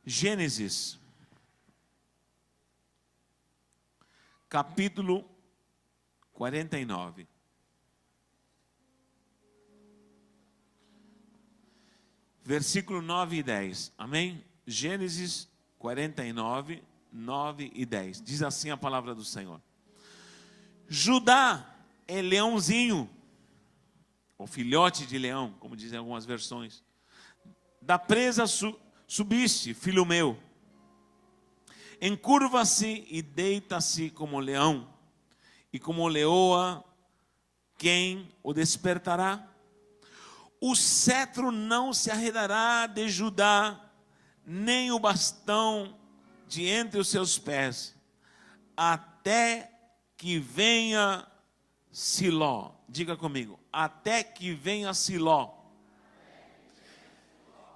Gênesis, capítulo 49. Versículo 9 e 10. Amém? Gênesis 49, 9 e 10. Diz assim a palavra do Senhor. Judá é leãozinho, ou filhote de leão, como dizem algumas versões. Da presa subiste, filho meu. Encurva-se e deita-se como leão, e como leoa, quem o despertará? O cetro não se arredará de Judá, nem o bastão de entre os seus pés, até que venha Siló. Diga comigo, até que venha Siló.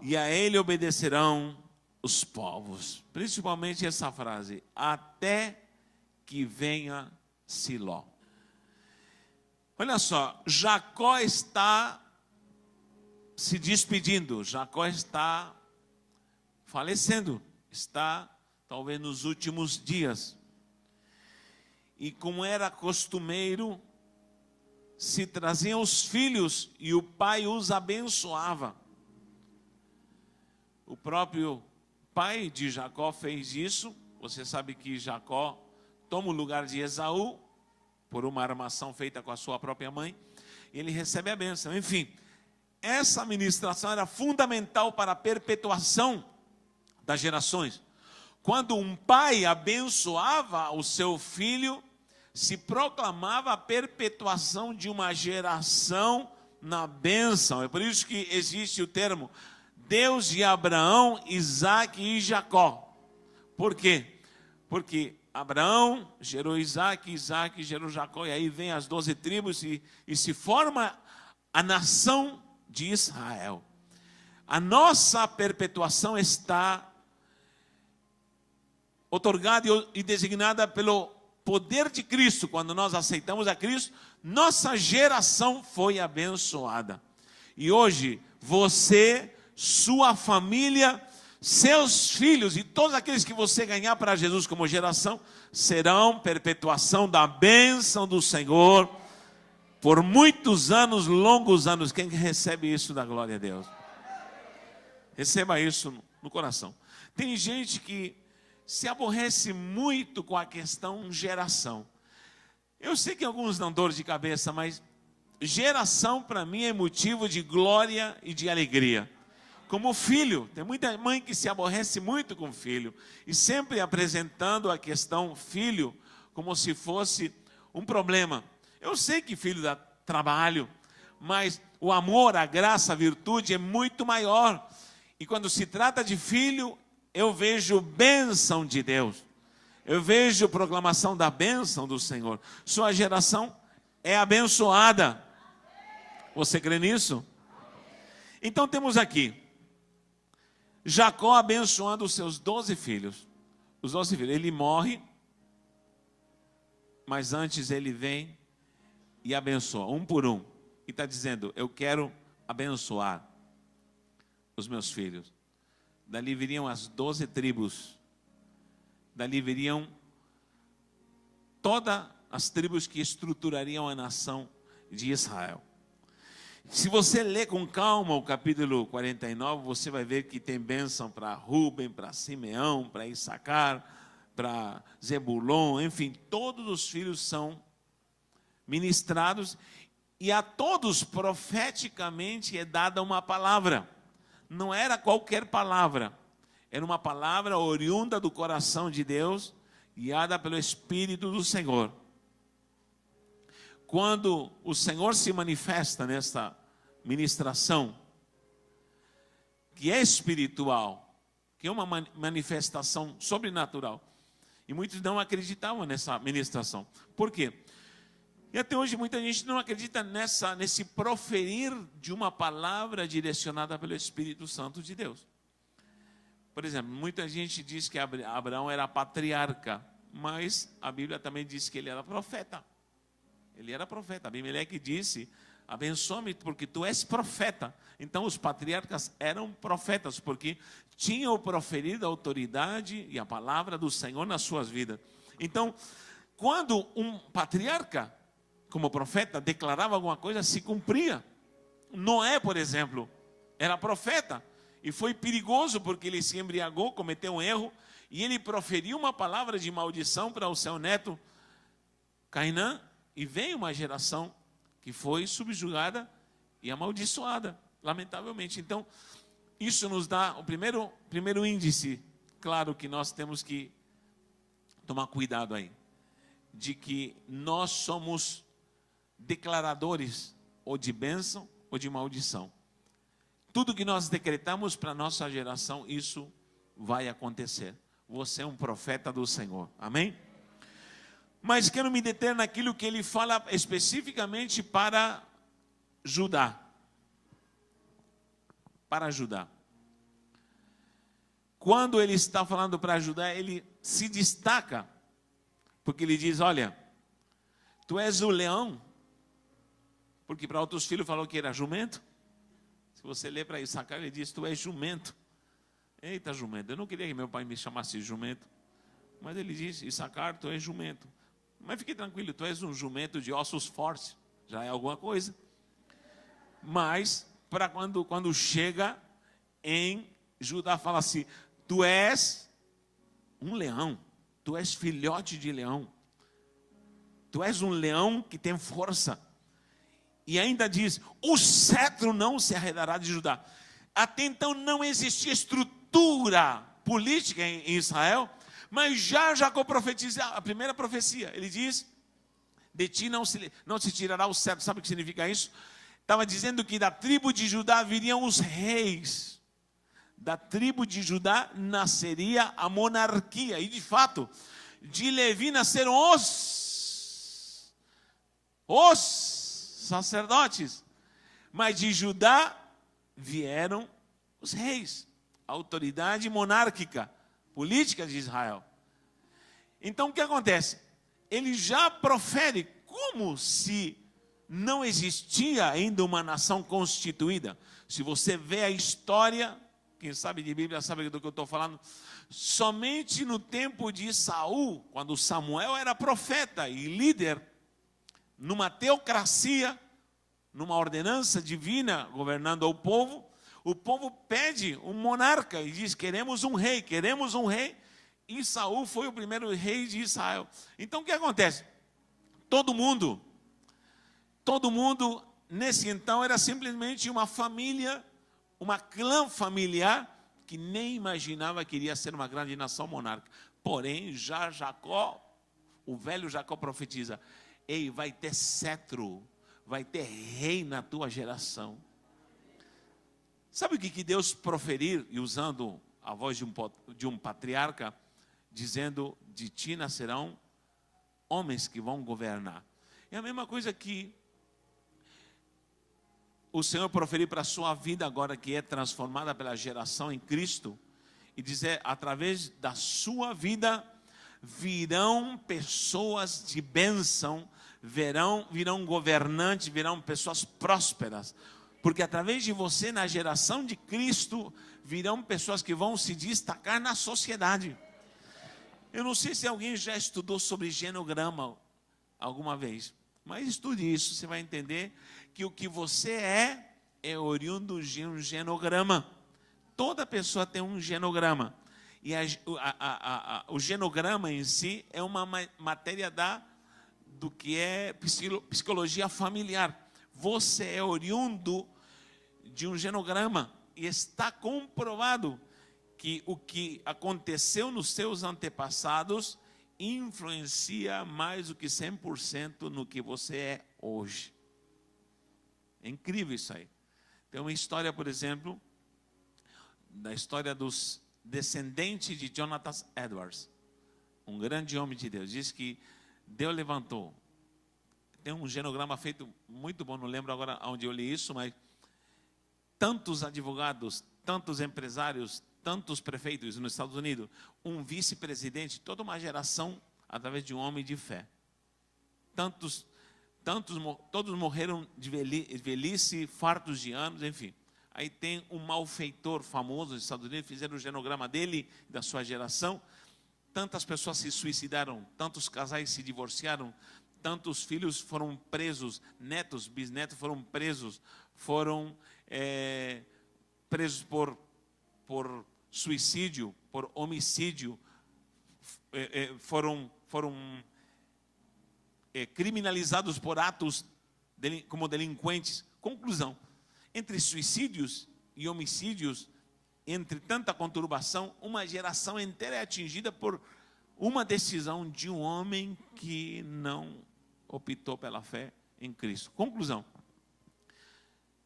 E a ele obedecerão os povos. Principalmente essa frase, até que venha Siló. Olha só, Jacó está se despedindo, Jacó está falecendo, está talvez nos últimos dias. E como era costumeiro, se traziam os filhos e o pai os abençoava. O próprio pai de Jacó fez isso. Você sabe que Jacó toma o lugar de Esaú, por uma armação feita com a sua própria mãe, e ele recebe a bênção. Enfim, essa ministração era fundamental para a perpetuação das gerações. Quando um pai abençoava o seu filho, se proclamava a perpetuação de uma geração na bênção. É por isso que existe o termo Deus de Abraão, Isaque e Jacó. Por quê? Porque Abraão gerou Isaque, Isaque gerou Jacó, e aí vem as 12 tribos e se forma a nação de Israel. A nossa perpetuação está otorgada e designada pelo poder de Cristo. Quando nós aceitamos a Cristo, nossa geração foi abençoada. E hoje, você, sua família, seus filhos e todos aqueles que você ganhar para Jesus como geração, serão perpetuação da bênção do Senhor por muitos anos, longos anos. Quem recebe isso da glória a Deus? Receba isso no coração. Tem gente que se aborrece muito com a questão geração. Eu sei que alguns dão dor de cabeça, mas geração para mim é motivo de glória e de alegria. Como filho, tem muita mãe que se aborrece muito com o filho, e sempre apresentando a questão filho como se fosse um problema. Eu sei que filho dá trabalho, mas o amor, a graça, a virtude é muito maior. E quando se trata de filho, eu vejo bênção de Deus. Eu vejo proclamação da bênção do Senhor. Sua geração é abençoada. Você crê nisso? Então temos aqui Jacó abençoando os seus 12 filhos. Os 12 filhos. Ele morre, mas antes ele vem e abençoa, um por um. E está dizendo, eu quero abençoar os meus filhos. Dali viriam as 12 tribos. Dali viriam todas as tribos que estruturariam a nação de Israel. Se você ler com calma o capítulo 49, você vai ver que tem bênção para Rúben, para Simeão, para Issacar, para Zebulon, enfim, todos os filhos são ministrados, e a todos profeticamente é dada uma palavra. Não era qualquer palavra, era uma palavra oriunda do coração de Deus, guiada pelo Espírito do Senhor. Quando o Senhor se manifesta nesta ministração, que é espiritual, que é uma manifestação sobrenatural, e muitos não acreditavam nessa ministração. Por quê? E até hoje muita gente não acredita nesse proferir de uma palavra direcionada pelo Espírito Santo de Deus. Por exemplo, muita gente diz que Abraão era patriarca, mas a Bíblia também diz que ele era profeta. Ele era profeta. Abimeleque disse abençoa-me porque tu és profeta. Então os patriarcas eram profetas, porque tinham proferido a autoridade e a palavra do Senhor nas suas vidas. Então, quando um patriarca, como profeta, declarava alguma coisa, se cumpria. Noé, por exemplo, era profeta, e foi perigoso porque ele se embriagou, cometeu um erro, e ele proferiu uma palavra de maldição para o seu neto Cainã, e veio uma geração que foi subjugada e amaldiçoada, lamentavelmente. Então, isso nos dá o primeiro índice, claro, que nós temos que tomar cuidado aí, de que nós somos declaradores ou de bênção ou de maldição. Tudo que nós decretamos para a nossa geração, isso vai acontecer. Você é um profeta do Senhor, amém? Mas quero me deter naquilo que ele fala especificamente para Judá. Para Judá. Quando ele está falando para Judá, ele se destaca, porque ele diz, olha, tu és o leão, porque para outros filhos falou que era jumento. Se você ler para Issacar, ele diz, tu és jumento. Eita, jumento, eu não queria que meu pai me chamasse jumento, mas ele diz, Issacar, tu és jumento. Mas fique tranquilo, tu és um jumento de ossos fortes, já é alguma coisa. Mas, para quando chega em Judá, fala assim, tu és um leão, tu és filhote de leão, tu és um leão que tem força. E ainda diz, o cetro não se arredará de Judá. Até então não existia estrutura política em Israel, mas já Jacó profetiza a primeira profecia. Ele diz, de ti não se tirará o cetro. Sabe o que significa isso? Estava dizendo que da tribo de Judá viriam os reis. Da tribo de Judá nasceria a monarquia. E de fato, de Levi nasceram os sacerdotes. Mas de Judá vieram os reis. A autoridade monárquica, política de Israel. Então o que acontece? Ele já profere como se não existia ainda uma nação constituída. Se você vê a história, quem sabe de Bíblia sabe do que eu estou falando, somente no tempo de Saul, quando Samuel era profeta e líder, numa teocracia, numa ordenança divina governando o povo pede um monarca e diz, queremos um rei, e Saul foi o primeiro rei de Israel. Então o que acontece? Todo mundo nesse então era simplesmente uma família, uma clã familiar, que nem imaginava que iria ser uma grande nação monárquica. Porém, já Jacó, o velho Jacó profetiza, ei, vai ter cetro, vai ter rei na tua geração. Sabe o que Deus proferir, e usando a voz de um patriarca, dizendo, de ti nascerão homens que vão governar. É a mesma coisa que o Senhor proferir para a sua vida agora, que é transformada pela geração em Cristo, e dizer, através da sua vida, virão pessoas de bênção, virão governantes, virão pessoas prósperas, porque através de você, na geração de Cristo, virão pessoas que vão se destacar na sociedade. Eu não sei se alguém já estudou sobre genograma alguma vez, mas estude isso, você vai entender que o que você é oriundo de um genograma. Toda pessoa tem um genograma. E o genograma em si é uma matéria do que é psicologia familiar. Você é oriundo de um genograma e está comprovado que o que aconteceu nos seus antepassados influencia mais do que 100% no que você é hoje. É incrível isso aí. Tem uma história, por exemplo, da história dos descendentes de Jonathan Edwards, um grande homem de Deus. Diz que Deus levantou. Tem um genograma feito muito bom, não lembro agora onde eu li isso, mas tantos advogados, tantos empresários, tantos prefeitos nos Estados Unidos, um vice-presidente, toda uma geração através de um homem de fé. Tantos todos morreram de velhice, fartos de anos, enfim. Aí tem um malfeitor famoso dos Estados Unidos, fizeram o genograma dele, da sua geração. Tantas pessoas se suicidaram, tantos casais se divorciaram, tantos filhos foram presos, netos, bisnetos foram presos presos por suicídio, por homicídio, foram criminalizados por atos como delinquentes. Conclusão: entre suicídios e homicídios, entre tanta conturbação, uma geração inteira é atingida por uma decisão de um homem que não optou pela fé em Cristo. Conclusão: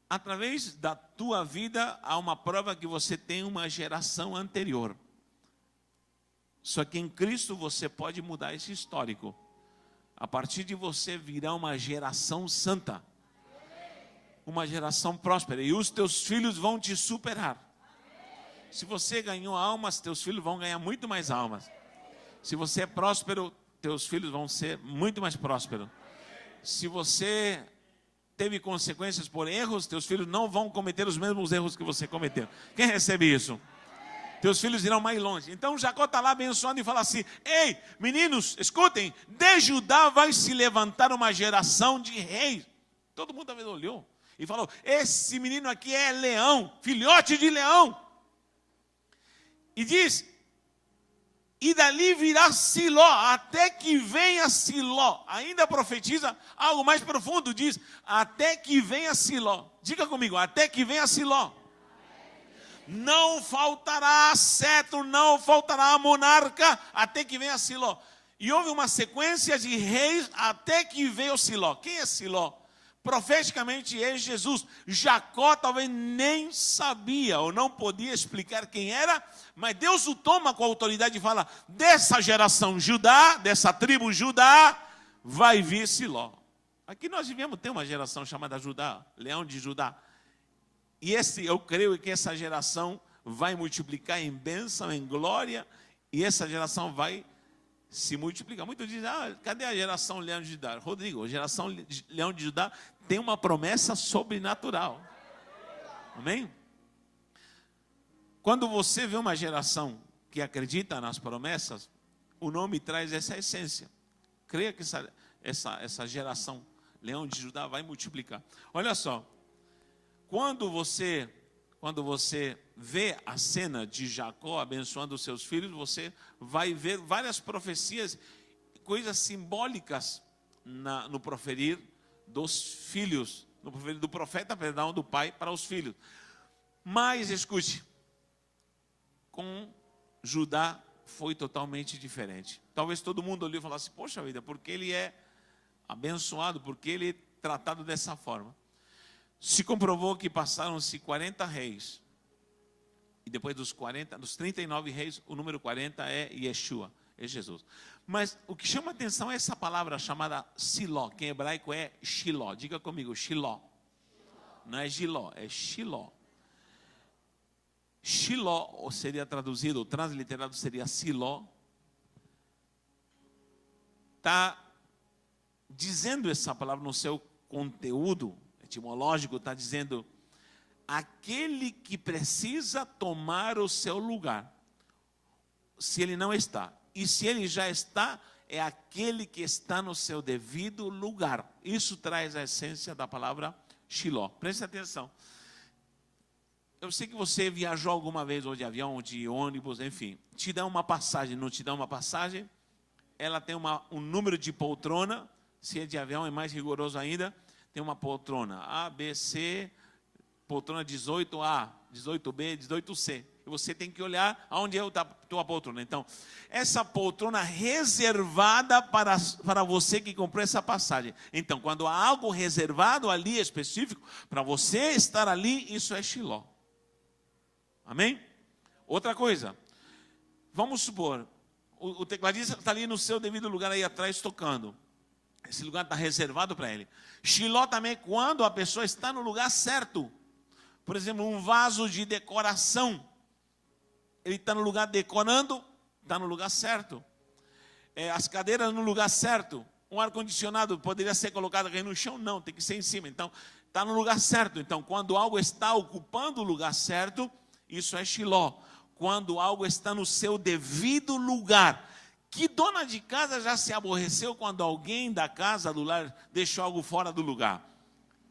através da tua vida há uma prova que você tem uma geração anterior. Só que em Cristo você pode mudar esse histórico. A partir de você virá uma geração santa, uma geração próspera, e os teus filhos vão te superar. Se você ganhou almas, teus filhos vão ganhar muito mais almas. Se você é próspero, teus filhos vão ser muito mais prósperos. Se você teve consequências por erros, teus filhos não vão cometer os mesmos erros que você cometeu. Quem recebe isso? Teus filhos irão mais longe. Então Jacó está lá abençoando e fala assim: ei, meninos, escutem, de Judá vai se levantar uma geração de reis. Todo mundo talvez olhou e falou: esse menino aqui é leão, filhote de leão. E diz: e dali virá Siló, até que venha Siló. Ainda profetiza algo mais profundo, diz: até que venha Siló. Diga comigo: até que venha Siló. Não faltará cetro, não faltará monarca, até que venha Siló. E houve uma sequência de reis até que veio Siló. Quem é Siló? Profeticamente é Jesus. Jacó talvez nem sabia ou não podia explicar quem era, mas Deus o toma com a autoridade e fala: dessa geração Judá, dessa tribo Judá, vai vir Siló. Aqui nós devemos ter uma geração chamada Judá, leão de Judá. E eu creio que essa geração vai multiplicar em bênção, em glória, e essa geração vai se multiplicar. Muitos dizem: cadê a geração leão de Judá? Rodrigo, a geração leão de Judá tem uma promessa sobrenatural. Amém? Quando você vê uma geração que acredita nas promessas, o nome traz essa essência. Creia que essa geração leão de Judá vai multiplicar. Olha só, quando você vê a cena de Jacó abençoando os seus filhos, você vai ver várias profecias, coisas simbólicas no proferir dos filhos, no proferir do profeta, do pai para os filhos. Mas escute, com Judá foi totalmente diferente. Talvez todo mundo olhou e falasse: poxa vida, porque ele é abençoado, porque ele é tratado dessa forma. Se comprovou que passaram-se 40 reis. E depois dos 39 reis, o número 40 é Yeshua, é Jesus. Mas o que chama atenção é essa palavra chamada Siló, que em hebraico é Shiló. Diga comigo: Shiló. Não é Giló, é Shiló. Shiló, ou seria traduzido, ou transliterado seria Siló. Está dizendo essa palavra no seu conteúdo etimológico, está dizendo: aquele que precisa tomar o seu lugar, se ele não está, e se ele já está, é aquele que está no seu devido lugar. Isso traz a essência da palavra Shiló. Preste atenção. Eu sei que você viajou alguma vez, ou de avião, ou de ônibus, enfim. Te dá uma passagem, não te dá uma passagem? Ela tem um número de poltrona. Se é de avião é mais rigoroso ainda. Tem uma poltrona A, B, C, poltrona 18A, 18B, 18C. E você tem que olhar aonde é a tua poltrona. Então, essa poltrona reservada para você que comprou essa passagem. Então, quando há algo reservado ali específico, para você estar ali, isso é Shiló. Amém? Outra coisa, vamos supor, o tecladista está ali no seu devido lugar aí atrás tocando. Esse lugar está reservado para ele. Shiló também é quando a pessoa está no lugar certo. Por exemplo, um vaso de decoração. Ele está no lugar decorando, está no lugar certo. As cadeiras no lugar certo. Um ar-condicionado poderia ser colocado aqui no chão? Não, tem que ser em cima. Então, está no lugar certo. Então, quando algo está ocupando o lugar certo, isso é Shiló. Quando algo está no seu devido lugar. Que dona de casa já se aborreceu quando alguém da casa, do lar, deixou algo fora do lugar?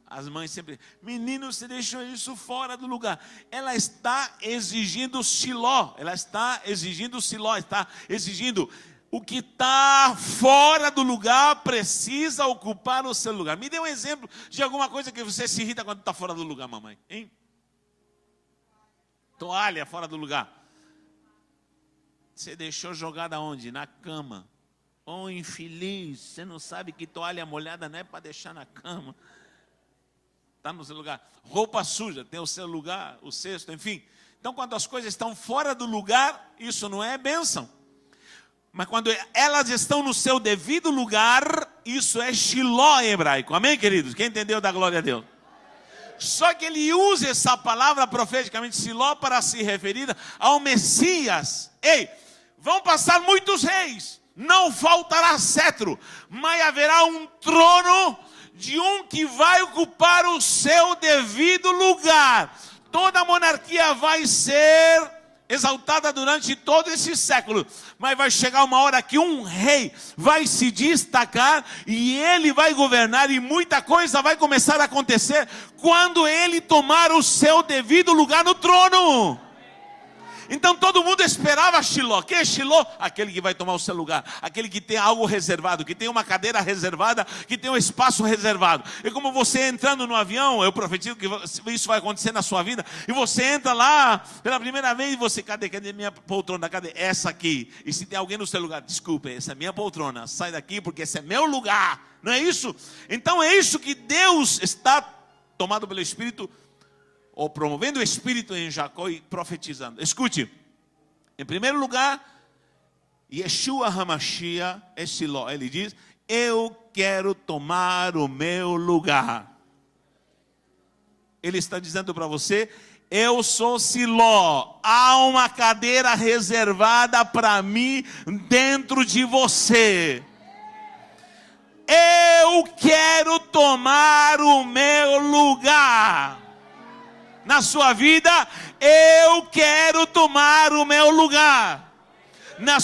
As mães sempre, menino, você deixou isso fora do lugar. Ela está exigindo Shiló. Ela está exigindo Shiló. Está exigindo o que está fora do lugar precisa ocupar o seu lugar. Me dê um exemplo de alguma coisa que você se irrita quando está fora do lugar, mamãe. Hein? Toalha fora do lugar. Você deixou jogada onde? Na cama. Oh, infeliz, você não sabe que toalha molhada não é para deixar na cama. Está no seu lugar. Roupa suja, tem o seu lugar, o cesto, enfim. Então, quando as coisas estão fora do lugar, isso não é bênção. Mas quando elas estão no seu devido lugar, isso é Shiló em hebraico. Amém, queridos? Quem entendeu, dá glória a Deus. Só que ele usa essa palavra profeticamente, Shiló, para se referir ao Messias. Ei, vão passar muitos reis, não faltará cetro, mas haverá um trono de um que vai ocupar o seu devido lugar. Toda a monarquia vai ser exaltada durante todo esse século, mas vai chegar uma hora que um rei vai se destacar e ele vai governar, e muita coisa vai começar a acontecer quando ele tomar o seu devido lugar no trono. Então todo mundo esperava Shiló. Quem é Shiló? Aquele que vai tomar o seu lugar. Aquele que tem algo reservado, que tem uma cadeira reservada, que tem um espaço reservado. E como você entrando no avião, eu profetizo que isso vai acontecer na sua vida. E você entra lá pela primeira vez e você, cadê minha poltrona? Cadê? Essa aqui. E se tem alguém no seu lugar, desculpe, essa é minha poltrona. Sai daqui porque esse é meu lugar. Não é isso? Então é isso que Deus está tomado pelo Espírito, ou promovendo o Espírito em Jacó e profetizando. Escute, em primeiro lugar, Yeshua HaMashiach é Shiló. Ele diz, eu quero tomar o meu lugar. Ele está dizendo para você, eu sou Shiló, há uma cadeira reservada para mim dentro de você. Eu quero tomar o meu lugar. Na sua vida, eu quero tomar o meu lugar. Na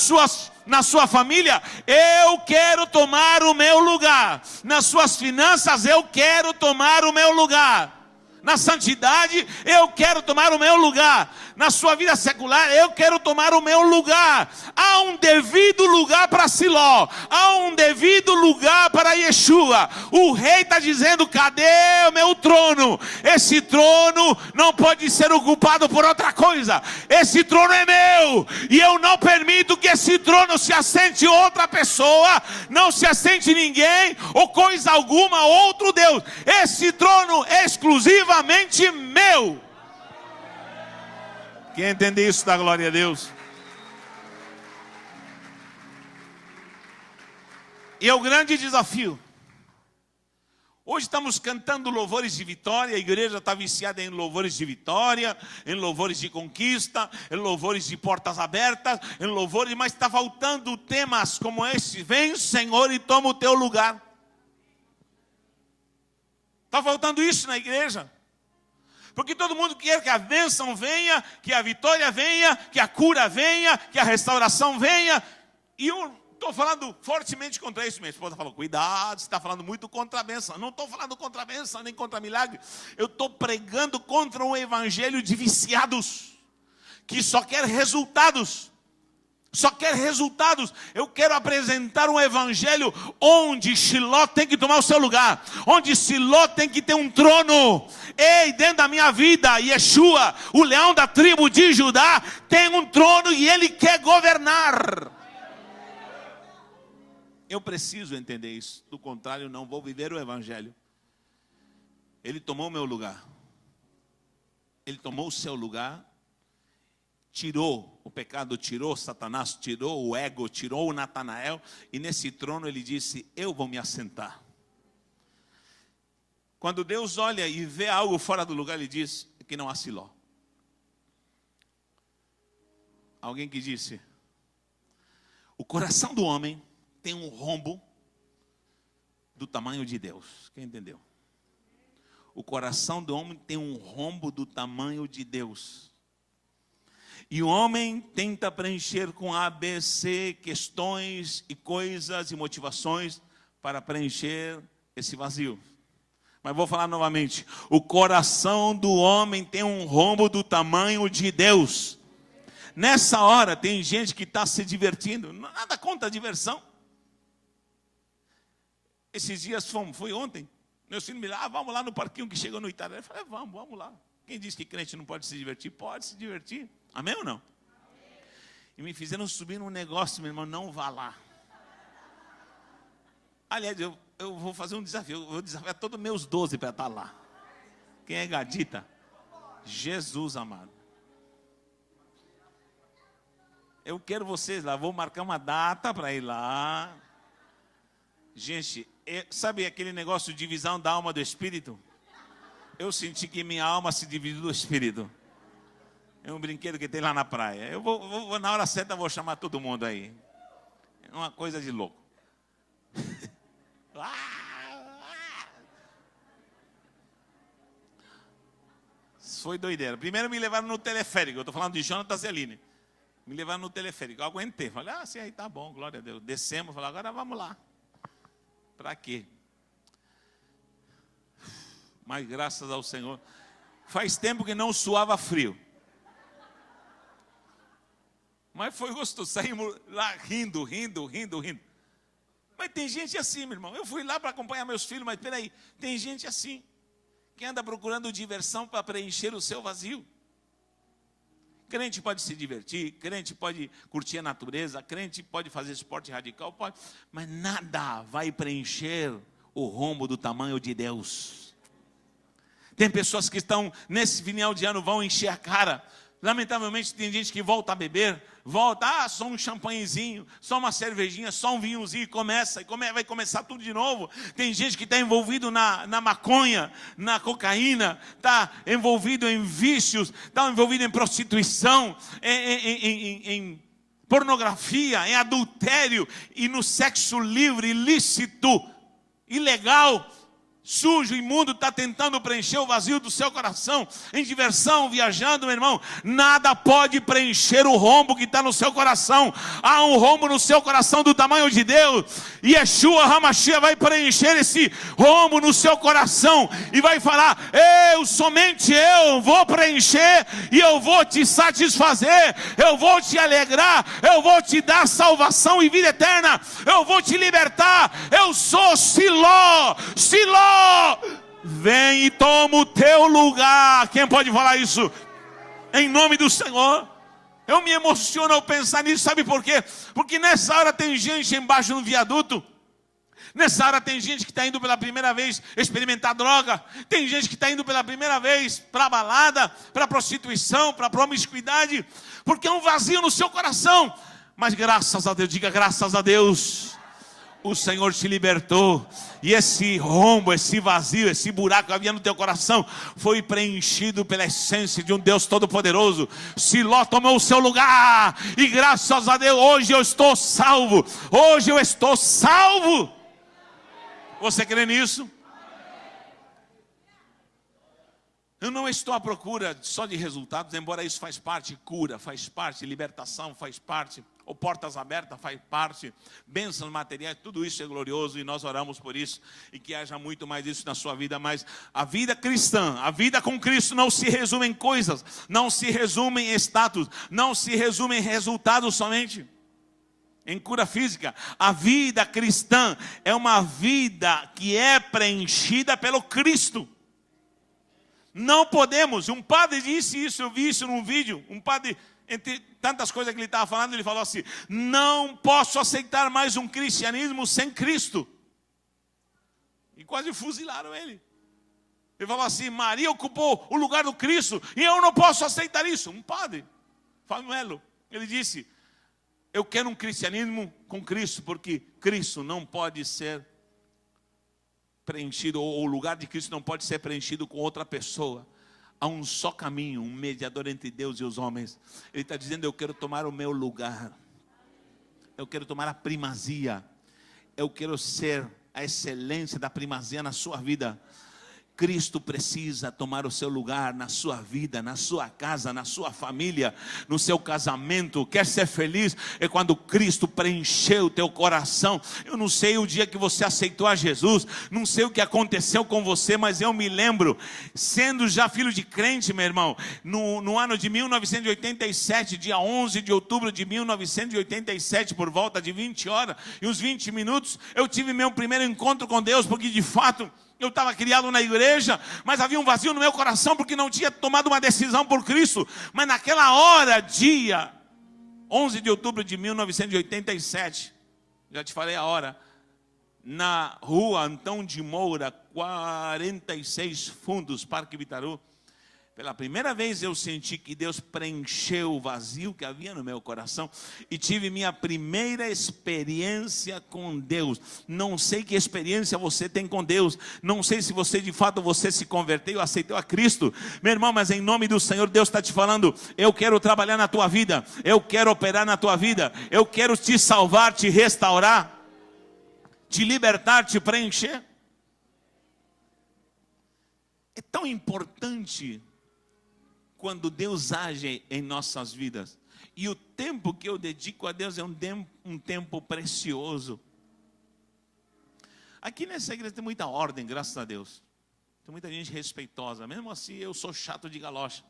sua família, eu quero tomar o meu lugar. Nas suas finanças, eu quero tomar o meu lugar. Na santidade, eu quero tomar o meu lugar. Na sua vida secular, eu quero tomar o meu lugar. Há um devido lugar para Shiló. Há um devido lugar para Yeshua. O rei está dizendo, cadê o meu trono? Esse trono não pode ser ocupado por outra coisa. Esse trono é meu. E eu não permito que esse trono se assente outra pessoa. Não se assente ninguém ou coisa alguma, outro Deus. Esse trono é exclusivamente meu. Quem entende isso, dá glória a Deus. E é o grande desafio. Hoje estamos cantando louvores de vitória. A igreja está viciada em louvores de vitória, em louvores de conquista, em louvores de portas abertas, em louvores, mas está faltando temas como esse. Vem, Senhor, e toma o teu lugar. Está faltando isso na igreja. Porque todo mundo quer que a bênção venha, que a vitória venha, que a cura venha, que a restauração venha. E eu estou falando fortemente contra isso. Minha esposa falou, cuidado, você está falando muito contra a bênção. Não estou falando contra a bênção, nem contra milagre. Eu estou pregando contra um evangelho de viciados, que só quer resultados. Só quer resultados. Eu quero apresentar um evangelho onde Shiló tem que tomar o seu lugar, onde Shiló tem que ter um trono. Ei, dentro da minha vida, Yeshua, o leão da tribo de Judá, tem um trono e ele quer governar. Eu preciso entender isso, do contrário não vou viver o evangelho. Ele tomou o meu lugar. Ele tomou o seu lugar. Tirou o pecado, tirou Satanás, tirou o ego, tirou o Natanael. E nesse trono ele disse, eu vou me assentar. Quando Deus olha e vê algo fora do lugar, ele diz que não há Shiló. Alguém que disse, o coração do homem tem um rombo do tamanho de Deus. Quem entendeu? O coração do homem tem um rombo do tamanho de Deus. E o homem tenta preencher com A, B, C, questões e coisas e motivações para preencher esse vazio. Mas vou falar novamente. O coração do homem tem um rombo do tamanho de Deus. Nessa hora tem gente que está se divertindo. Nada contra a diversão. Esses dias foi ontem. Meu filho me disse, vamos lá no parquinho que chegou no Itaré. Eu falei, vamos lá. Quem disse que crente não pode se divertir? Pode se divertir. Amém ou não? Amém. E me fizeram subir num negócio, meu irmão, não vá lá. Aliás, eu vou fazer um desafio. Eu vou desafiar todos meus 12 para estar lá. Quem é gadita? Jesus amado. Eu quero vocês lá. Vou marcar uma data para ir lá. Gente, sabe aquele negócio de divisão da alma do espírito? Eu senti que minha alma se dividiu do espírito. É um brinquedo que tem lá na praia. Eu vou na hora certa, eu vou chamar todo mundo aí. É uma coisa de louco. Foi doideira. Primeiro me levaram no teleférico. Eu estou falando de Jonathan Zeline. Me levaram no teleférico. Eu aguentei. Falei, sim, aí tá bom, glória a Deus. Descemos, falei, agora vamos lá. Para quê? Mas graças ao Senhor. Faz tempo que não suava frio. Mas foi gostoso. Saímos lá rindo. Mas tem gente assim, meu irmão. Eu fui lá para acompanhar meus filhos, mas peraí, tem gente assim, que anda procurando diversão para preencher o seu vazio. Crente pode se divertir, crente pode curtir a natureza, crente pode fazer esporte radical, pode, mas nada vai preencher o rombo do tamanho de Deus. Tem pessoas que estão nesse final de ano, vão encher a cara. Lamentavelmente tem gente que volta a beber, só um champanhezinho, só uma cervejinha, só um vinhozinho, vai começar tudo de novo. Tem gente que está envolvido na maconha, na cocaína, está envolvido em vícios, está envolvido em prostituição, em pornografia, em adultério e no sexo livre, ilícito, ilegal. Sujo, imundo, está tentando preencher o vazio do seu coração, em diversão, viajando, meu irmão. Nada pode preencher o rombo que está no seu coração. Há um rombo no seu coração do tamanho de Deus. E Yeshua HaMashiach vai preencher esse rombo no seu coração e vai falar: somente eu vou preencher e eu vou te satisfazer, eu vou te alegrar, eu vou te dar salvação e vida eterna, eu vou te libertar. Eu sou Siló. Vem e toma o teu lugar. Quem pode falar isso? Em nome do Senhor. Eu me emociono ao pensar nisso. Sabe por quê? Porque nessa hora tem gente embaixo no viaduto. Nessa hora tem gente que está indo pela primeira vez experimentar droga. Tem gente que está indo pela primeira vez para a balada, para a prostituição, para a promiscuidade. Porque é um vazio no seu coração. Mas graças a Deus, diga graças a Deus, o Senhor te libertou. E esse rombo, esse vazio, esse buraco que havia no teu coração foi preenchido pela essência de um Deus todo-poderoso. Siló tomou o seu lugar. E graças a Deus, hoje eu estou salvo. Hoje eu estou salvo. Você crê nisso? Eu não estou à procura só de resultados, embora isso faz parte, cura, faz parte, libertação faz parte, ou portas abertas faz parte, bênçãos materiais, tudo isso é glorioso e nós oramos por isso, e que haja muito mais isso na sua vida. Mas a vida cristã, a vida com Cristo não se resume em coisas, não se resume em status, não se resume em resultados somente, em cura física. A vida cristã é uma vida que é preenchida pelo Cristo. Não podemos, um padre disse isso, eu vi isso num vídeo, um padre, entre tantas coisas que ele estava falando, ele falou assim: não posso aceitar mais um cristianismo sem Cristo. E quase fuzilaram ele. Ele falou assim: Maria ocupou o lugar do Cristo e eu não posso aceitar isso. Um padre, Fanuelo, ele disse: eu quero um cristianismo com Cristo, porque Cristo não pode ser preenchido, ou o lugar de Cristo não pode ser preenchido com outra pessoa. Há um só caminho, um mediador entre Deus e os homens. Ele está dizendo: eu quero tomar o meu lugar, eu quero tomar a primazia, eu quero ser a excelência da primazia na sua vida. Cristo precisa tomar o seu lugar na sua vida, na sua casa, na sua família, no seu casamento. Quer ser feliz? É quando Cristo preencheu o teu coração. Eu não sei o dia que você aceitou a Jesus, não sei o que aconteceu com você, mas eu me lembro, sendo já filho de crente, meu irmão, no ano de 1987, dia 11 de outubro de 1987, por volta de 20 horas e uns 20 minutos, eu tive meu primeiro encontro com Deus, porque de fato eu estava criado na igreja, mas havia um vazio no meu coração, porque não tinha tomado uma decisão por Cristo. Mas naquela hora, dia 11 de outubro de 1987, já te falei a hora, na rua Antão de Moura, 46 Fundos, Parque Vitaru, pela primeira vez eu senti que Deus preencheu o vazio que havia no meu coração e tive minha primeira experiência com Deus. Não sei que experiência você tem com Deus, não sei se você de fato se converteu, aceitou a Cristo, meu irmão, mas em nome do Senhor, Deus está te falando: eu quero trabalhar na tua vida, eu quero operar na tua vida, eu quero te salvar, te restaurar, te libertar, te preencher. É tão importante quando Deus age em nossas vidas. E o tempo que eu dedico a Deus é um tempo precioso. Aqui nessa igreja tem muita ordem, graças a Deus. Tem muita gente respeitosa. Mesmo assim, eu sou chato de galocha,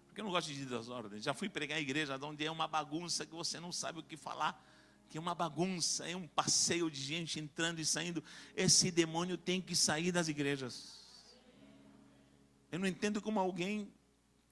porque eu não gosto de desordem. Já fui pregar em igreja onde é uma bagunça que você não sabe o que falar, que é uma bagunça, é um passeio de gente entrando e saindo. Esse demônio tem que sair das igrejas. Eu não entendo como alguém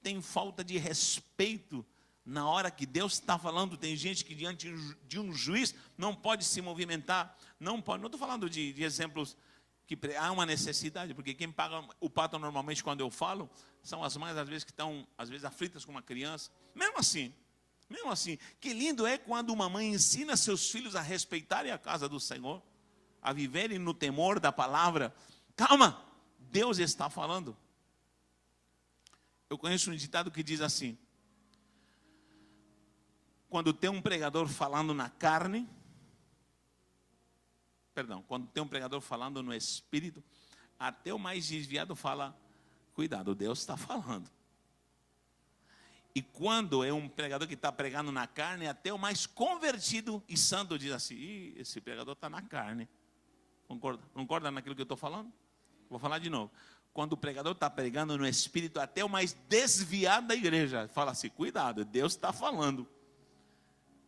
tem falta de respeito na hora que Deus está falando. Tem gente que diante de um juiz não pode se movimentar, não pode. Não estou falando de exemplos que há uma necessidade, porque quem paga o pato normalmente quando eu falo são as mães, às vezes, que estão aflitas com uma criança. Mesmo assim, que lindo é quando uma mãe ensina seus filhos a respeitarem a casa do Senhor, a viverem no temor da palavra. Calma, Deus está falando. Eu conheço um ditado que diz assim: quando tem um pregador falando na carne, quando tem um pregador falando no espírito, até o mais desviado fala: cuidado, Deus está falando. E quando é um pregador que está pregando na carne, até o mais convertido e santo diz assim: esse pregador está na carne. Concorda naquilo que eu estou falando? Vou falar de novo. Quando o pregador está pregando no espírito, até o mais desviado da igreja fala assim: cuidado, Deus está falando.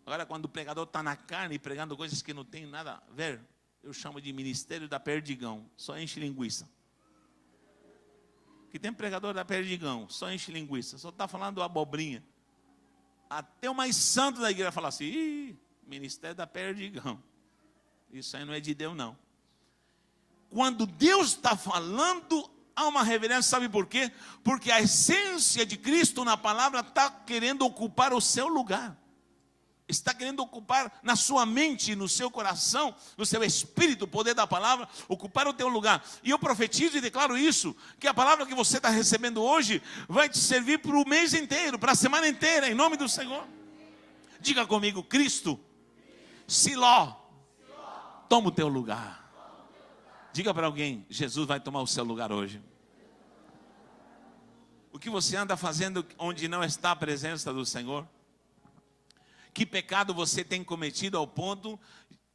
Agora, quando o pregador está na carne, pregando coisas que não tem nada a ver, eu chamo de ministério da perdigão, só enche linguiça. Que tem pregador da perdigão, só enche linguiça, só está falando abobrinha. Até o mais santo da igreja fala assim: ministério da perdigão. Isso aí não é de Deus, não. Quando Deus está falando, há uma reverência, sabe por quê? Porque a essência de Cristo na palavra está querendo ocupar o seu lugar. Está querendo ocupar na sua mente, no seu coração, no seu espírito, o poder da palavra, ocupar o teu lugar. E eu profetizo e declaro isso, que a palavra que você está recebendo hoje vai te servir para o mês inteiro, para a semana inteira, em nome do Senhor. Diga comigo: Cristo, Siló, toma o teu lugar. Diga para alguém: Jesus vai tomar o seu lugar hoje. O que você anda fazendo onde não está a presença do Senhor? Que pecado você tem cometido ao ponto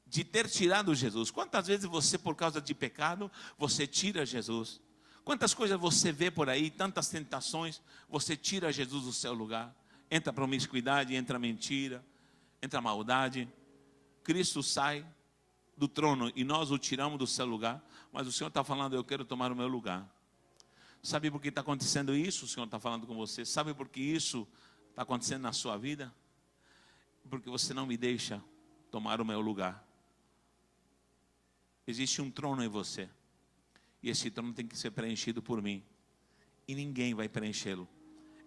de ter tirado Jesus? Quantas vezes você, por causa de pecado, você tira Jesus? Quantas coisas você vê por aí, tantas tentações, você tira Jesus do seu lugar? Entra a promiscuidade, entra a mentira, entra a maldade. Cristo sai do trono e nós o tiramos do seu lugar, mas o Senhor está falando: eu quero tomar o meu lugar. Sabe por que está acontecendo isso? O Senhor está falando com você. Sabe por que isso está acontecendo na sua vida? Porque você não me deixa tomar o meu lugar. Existe um trono em você, e esse trono tem que ser preenchido por mim, e ninguém vai preenchê-lo.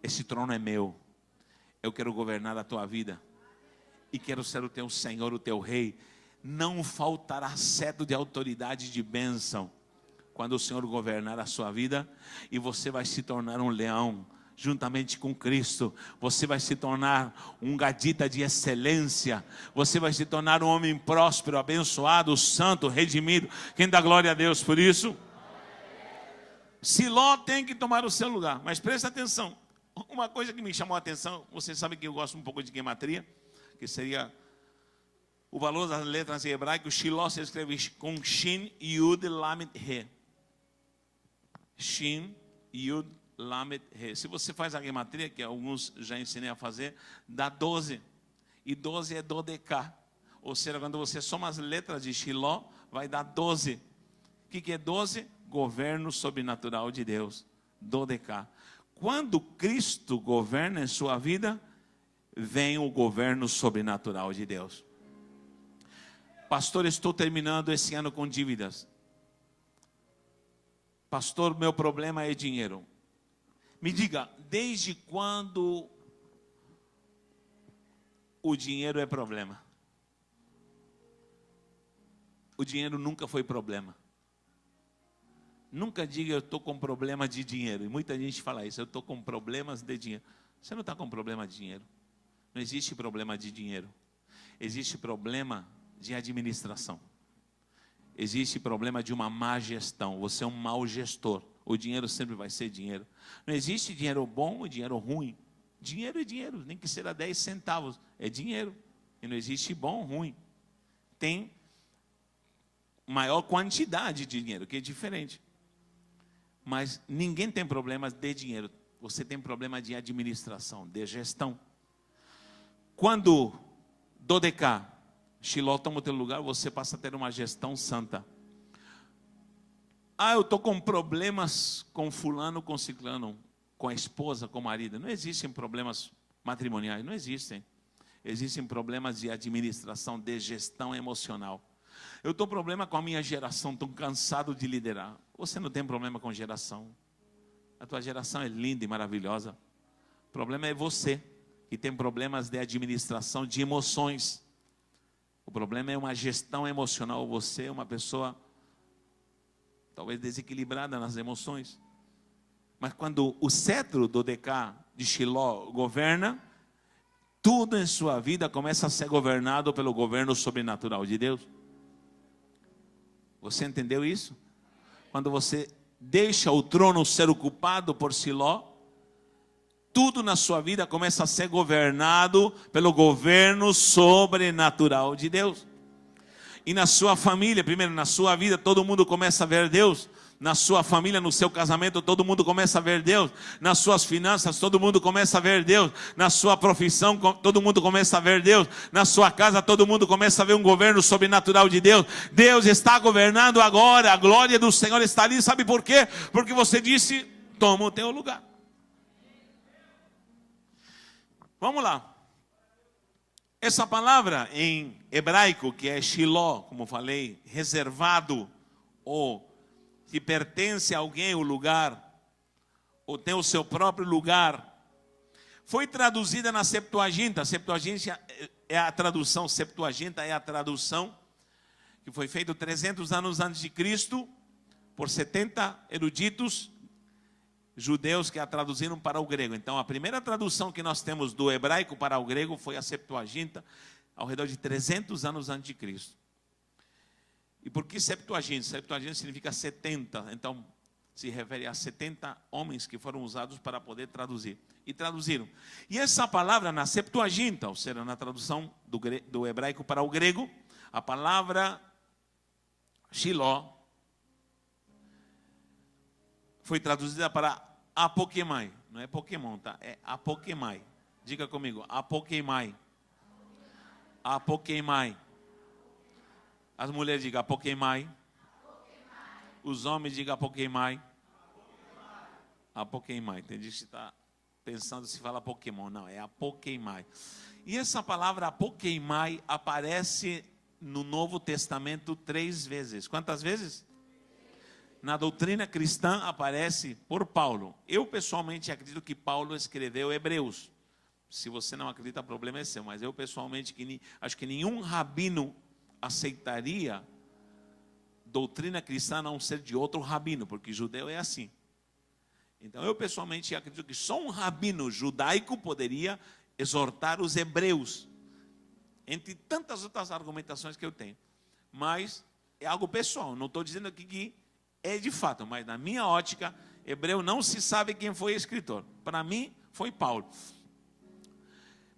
Esse trono é meu. Eu quero governar a tua vida, e quero ser o teu Senhor, o teu Rei. Não faltará cetro de autoridade, de bênção, quando o Senhor governar a sua vida, e você vai se tornar um leão juntamente com Cristo, você vai se tornar um gadita de excelência, você vai se tornar um homem próspero, abençoado, santo, redimido. Quem dá glória a Deus por isso? Siló tem que tomar o seu lugar, mas presta atenção, uma coisa que me chamou a atenção, você sabe que eu gosto um pouco de gematria, que seria o valor das letras em hebraico. Siló se escreve com Shin, Yud, Lamed, He. Shin, Yud, Lamed, He. Se você faz a gematria, que alguns já ensinei a fazer, dá 12. E 12 é dodeká. Ou seja, quando você soma as letras de Shiló, vai dar 12. O que é 12? Governo sobrenatural de Deus. Dodeká. Quando Cristo governa em sua vida, vem o governo sobrenatural de Deus. Pastor, estou terminando esse ano com dívidas. Pastor, meu problema é dinheiro. Me diga, desde quando o dinheiro é problema? O dinheiro nunca foi problema. Nunca diga eu estou com problema de dinheiro. E muita gente fala isso, eu estou com problemas de dinheiro. Você não está com problema de dinheiro. Não existe problema de dinheiro. Existe problema de administração. Existe problema de uma má gestão. Você é um mau gestor. O dinheiro sempre vai ser dinheiro. Não existe dinheiro bom e dinheiro ruim. Dinheiro é dinheiro, nem que seja 10 centavos. É dinheiro. E não existe bom ou ruim. Tem maior quantidade de dinheiro, que é diferente. Mas ninguém tem problemas de dinheiro. Você tem problema de administração, de gestão. Quando dodeká, Shiló toma o teu lugar, você passa a ter uma gestão santa. Eu estou com problemas com fulano, com ciclano, com a esposa, com o marido. Não existem problemas matrimoniais, não existem. Existem problemas de administração, de gestão emocional. Eu estou com problema com a minha geração, estou cansado de liderar. Você não tem problema com geração. A tua geração é linda e maravilhosa. O problema é você, que tem problemas de administração, de emoções. O problema é uma gestão emocional. Você é uma pessoa talvez desequilibrada nas emoções. Mas quando o cetro do Decá de Shiló governa, tudo em sua vida começa a ser governado pelo governo sobrenatural de Deus. Você entendeu isso? Quando você deixa o trono ser ocupado por Siló, tudo na sua vida começa a ser governado pelo governo sobrenatural de Deus. E na sua família, primeiro na sua vida, todo mundo começa a ver Deus. Na sua família, no seu casamento, todo mundo começa a ver Deus. Nas suas finanças, todo mundo começa a ver Deus. Na sua profissão, todo mundo começa a ver Deus. Na sua casa, todo mundo começa a ver um governo sobrenatural de Deus. Deus está governando agora, a glória do Senhor está ali. Sabe por quê? Porque você disse, toma o teu lugar. Vamos lá. Essa palavra em hebraico, que é Shiló, como falei, reservado, ou que pertence a alguém o lugar, ou tem o seu próprio lugar, foi traduzida na Septuaginta. A Septuaginta é a tradução, Septuaginta é a tradução que foi feita 300 anos antes de Cristo, por 70 eruditos judeus que a traduziram para o grego. Então a primeira tradução que nós temos do hebraico para o grego foi a Septuaginta, ao redor de 300 anos antes de Cristo. E por que Septuaginta? Septuaginta significa 70, então se refere a 70 homens que foram usados para poder traduzir. E traduziram. E essa palavra na Septuaginta, ou seja, na tradução do hebraico para o grego, a palavra Shiló foi traduzida para apokemai. Não é Pokémon, tá? É apokemai. Diga comigo, apokemai. Apokemai. As mulheres digam apokemai. Os homens digam apokemai. Apokemai. Tem gente que está pensando se fala Pokémon. Não, é apokemai. E essa palavra apokemai aparece no Novo Testamento 3 vezes. Quantas vezes? Na doutrina cristã aparece por Paulo. Eu pessoalmente acredito que Paulo escreveu Hebreus. Se você não acredita, o problema é seu. Mas eu pessoalmente acho que nenhum rabino aceitaria doutrina cristã a não ser de outro rabino, porque judeu é assim. Então eu pessoalmente acredito que só um rabino judaico poderia exortar os hebreus, entre tantas outras argumentações que eu tenho. Mas é algo pessoal, não estou dizendo aqui que é de fato, mas na minha ótica, hebreu não se sabe quem foi o escritor. Para mim, foi Paulo.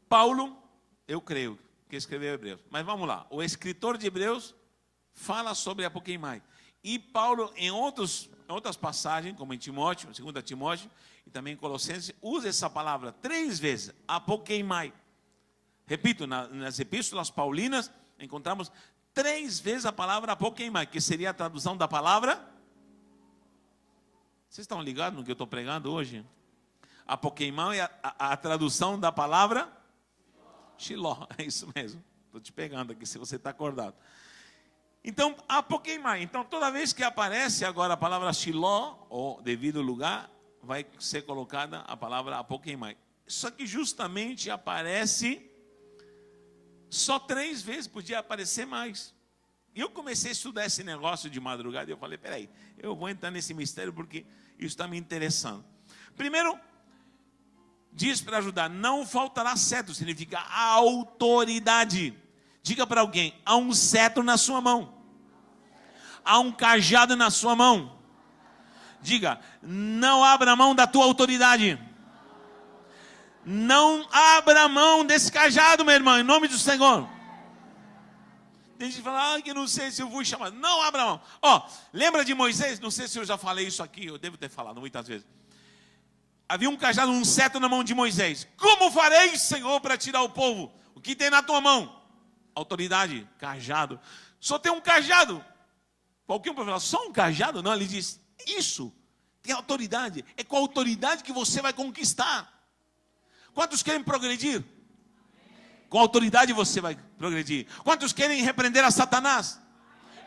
Paulo, eu creio que escreveu Hebreus. Mas vamos lá, o escritor de Hebreus fala sobre Apoqueimai. E Paulo, em outras passagens, como em Timóteo, 2 Timóteo, e também em Colossenses, usa essa palavra 3 vezes, Apoqueimai. Repito, nas epístolas paulinas, encontramos 3 vezes a palavra Apoqueimai, que seria a tradução da palavra. Vocês estão ligados no que eu estou pregando hoje? Apoqueimai é a tradução da palavra Shiló, é isso mesmo. Estou te pegando aqui, se você está acordado. Então, Apoqueimai. Então, toda vez que aparece agora a palavra Shiló, ou devido lugar, vai ser colocada a palavra Apoqueimai. Só que justamente aparece só 3 vezes, podia aparecer mais. E eu comecei a estudar esse negócio de madrugada e eu falei, peraí, eu vou entrar nesse mistério porque isso está me interessando. Primeiro, diz para ajudar, não faltará cetro, significa autoridade. Diga para alguém, há um cetro na sua mão. Há um cajado na sua mão. Diga, não abra mão da tua autoridade. Não abra mão desse cajado, meu irmão, em nome do Senhor. Tem gente que fala, que não sei se eu fui chamado. Não abra mão. Lembra de Moisés? Não sei se eu já falei isso aqui, eu devo ter falado muitas vezes. Havia um cajado, um cetro na mão de Moisés. Como farei, Senhor, para tirar o povo? O que tem na tua mão? Autoridade, cajado. Só tem um cajado. Qualquer um pode falar, só um cajado? Não, ele diz, isso, tem autoridade. É com a autoridade que você vai conquistar. Quantos querem progredir? Com autoridade você vai progredir. Quantos querem repreender a Satanás?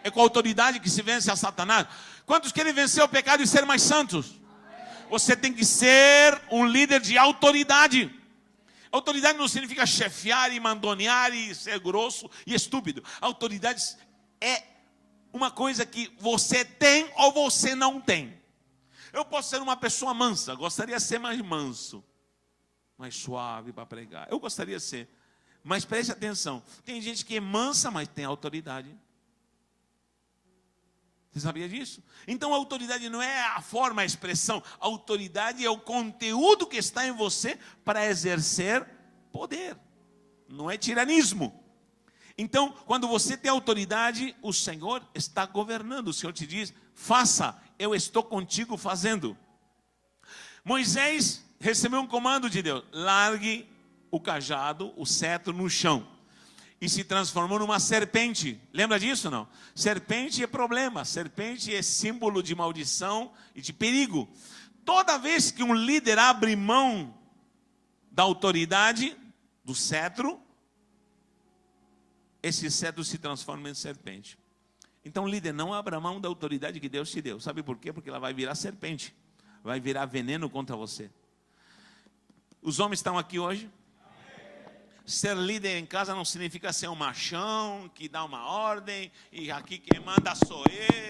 É com autoridade que se vence a Satanás. Quantos querem vencer o pecado e ser mais santos? Você tem que ser um líder de autoridade. Autoridade não significa chefiar e mandonear e ser grosso e estúpido. Autoridade é uma coisa que você tem ou você não tem. Eu posso ser uma pessoa mansa, gostaria de ser mais manso, mais suave para pregar. Eu gostaria de ser. Mas preste atenção, tem gente que é mansa, mas tem autoridade. Você sabia disso? Então a autoridade não é a forma, a expressão. A autoridade é o conteúdo que está em você para exercer poder. Não é tiranismo. Então, quando você tem autoridade, o Senhor está governando. O Senhor te diz, faça, eu estou contigo fazendo. Moisés recebeu um comando de Deus. Largue o cajado, o cetro no chão. E se transformou numa serpente. Lembra disso não? Serpente é problema. Serpente é símbolo de maldição e de perigo. Toda vez que um líder abre mão da autoridade, do cetro, esse cetro se transforma em serpente. Então, líder, não abra mão da autoridade que Deus te deu. Sabe por quê? Porque ela vai virar serpente. Vai virar veneno contra você. Os homens estão aqui hoje. Ser líder em casa não significa ser um machão que dá uma ordem e aqui quem manda sou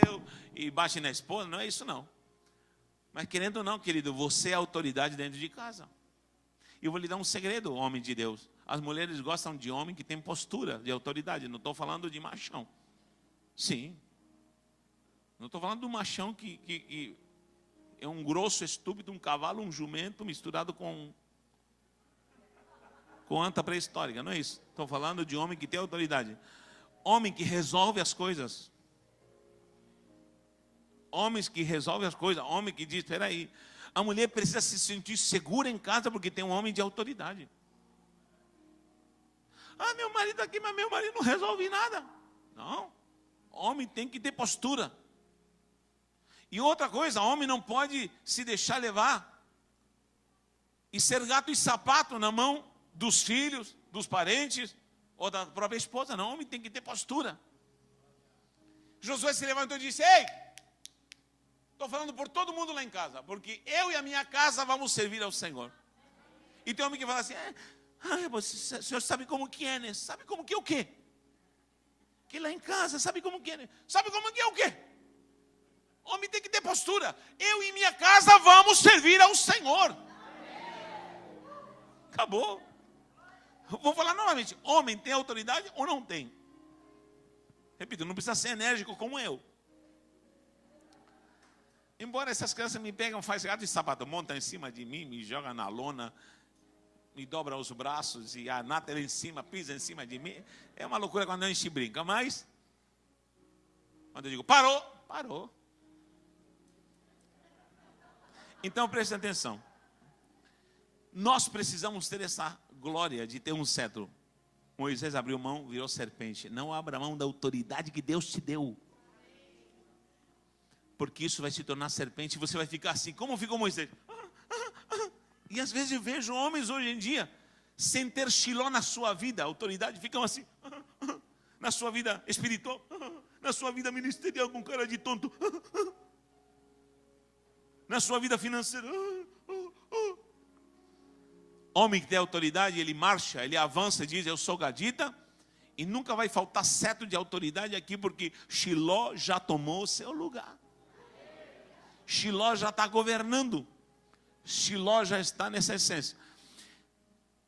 eu e bate na esposa. Não é isso não. Mas querendo ou não, querido, você é autoridade dentro de casa. E eu vou lhe dar um segredo, homem de Deus. As mulheres gostam de homem que tem postura de autoridade. Não estou falando de machão. Sim. Não estou falando de um machão que é um grosso, estúpido, um cavalo, um jumento misturado com anta pré-histórica, não é isso. Estou falando de homem que tem autoridade. Homem que resolve as coisas. Homens que resolvem as coisas. Homem que diz, espera aí. A mulher precisa se sentir segura em casa porque tem um homem de autoridade. Ah, meu marido aqui, mas meu marido não resolve nada. Não. Homem tem que ter postura. E outra coisa, homem não pode se deixar levar e ser gato e sapato na mão dos filhos, dos parentes ou da própria esposa. Não, homem tem que ter postura. Josué se levantou e disse, ei, estou falando por todo mundo lá em casa, porque eu e a minha casa vamos servir ao Senhor. E tem homem que fala assim, o senhor sabe como que é, né? Sabe como que é o quê? Que lá em casa, sabe como que é, né? Sabe como que é o quê? Homem tem que ter postura. Eu e minha casa vamos servir ao Senhor. Acabou. Vou falar novamente. Homem tem autoridade ou não tem? Repito, não precisa ser enérgico como eu. Embora essas crianças me pegam, faz gato de sapato, montam em cima de mim, me jogam na lona, me dobram os braços e a Nata em cima, pisa em cima de mim. É uma loucura quando a gente brinca, mas quando eu digo parou, parou. Então preste atenção. Nós precisamos ter essa glória de ter um cetro. Moisés abriu mão, virou serpente. Não abra mão da autoridade que Deus te deu. Porque isso vai se tornar serpente e você vai ficar assim, como ficou Moisés. E às vezes eu vejo homens hoje em dia, sem ter Shiló na sua vida, a autoridade, ficam assim, na sua vida espiritual, na sua vida ministerial com cara de tonto, na sua vida financeira. Homem que tem autoridade, ele marcha, ele avança, diz, eu sou gadita, e nunca vai faltar cetro de autoridade aqui, porque Shiló já tomou o seu lugar. Shiló já está governando. Shiló já está nessa essência.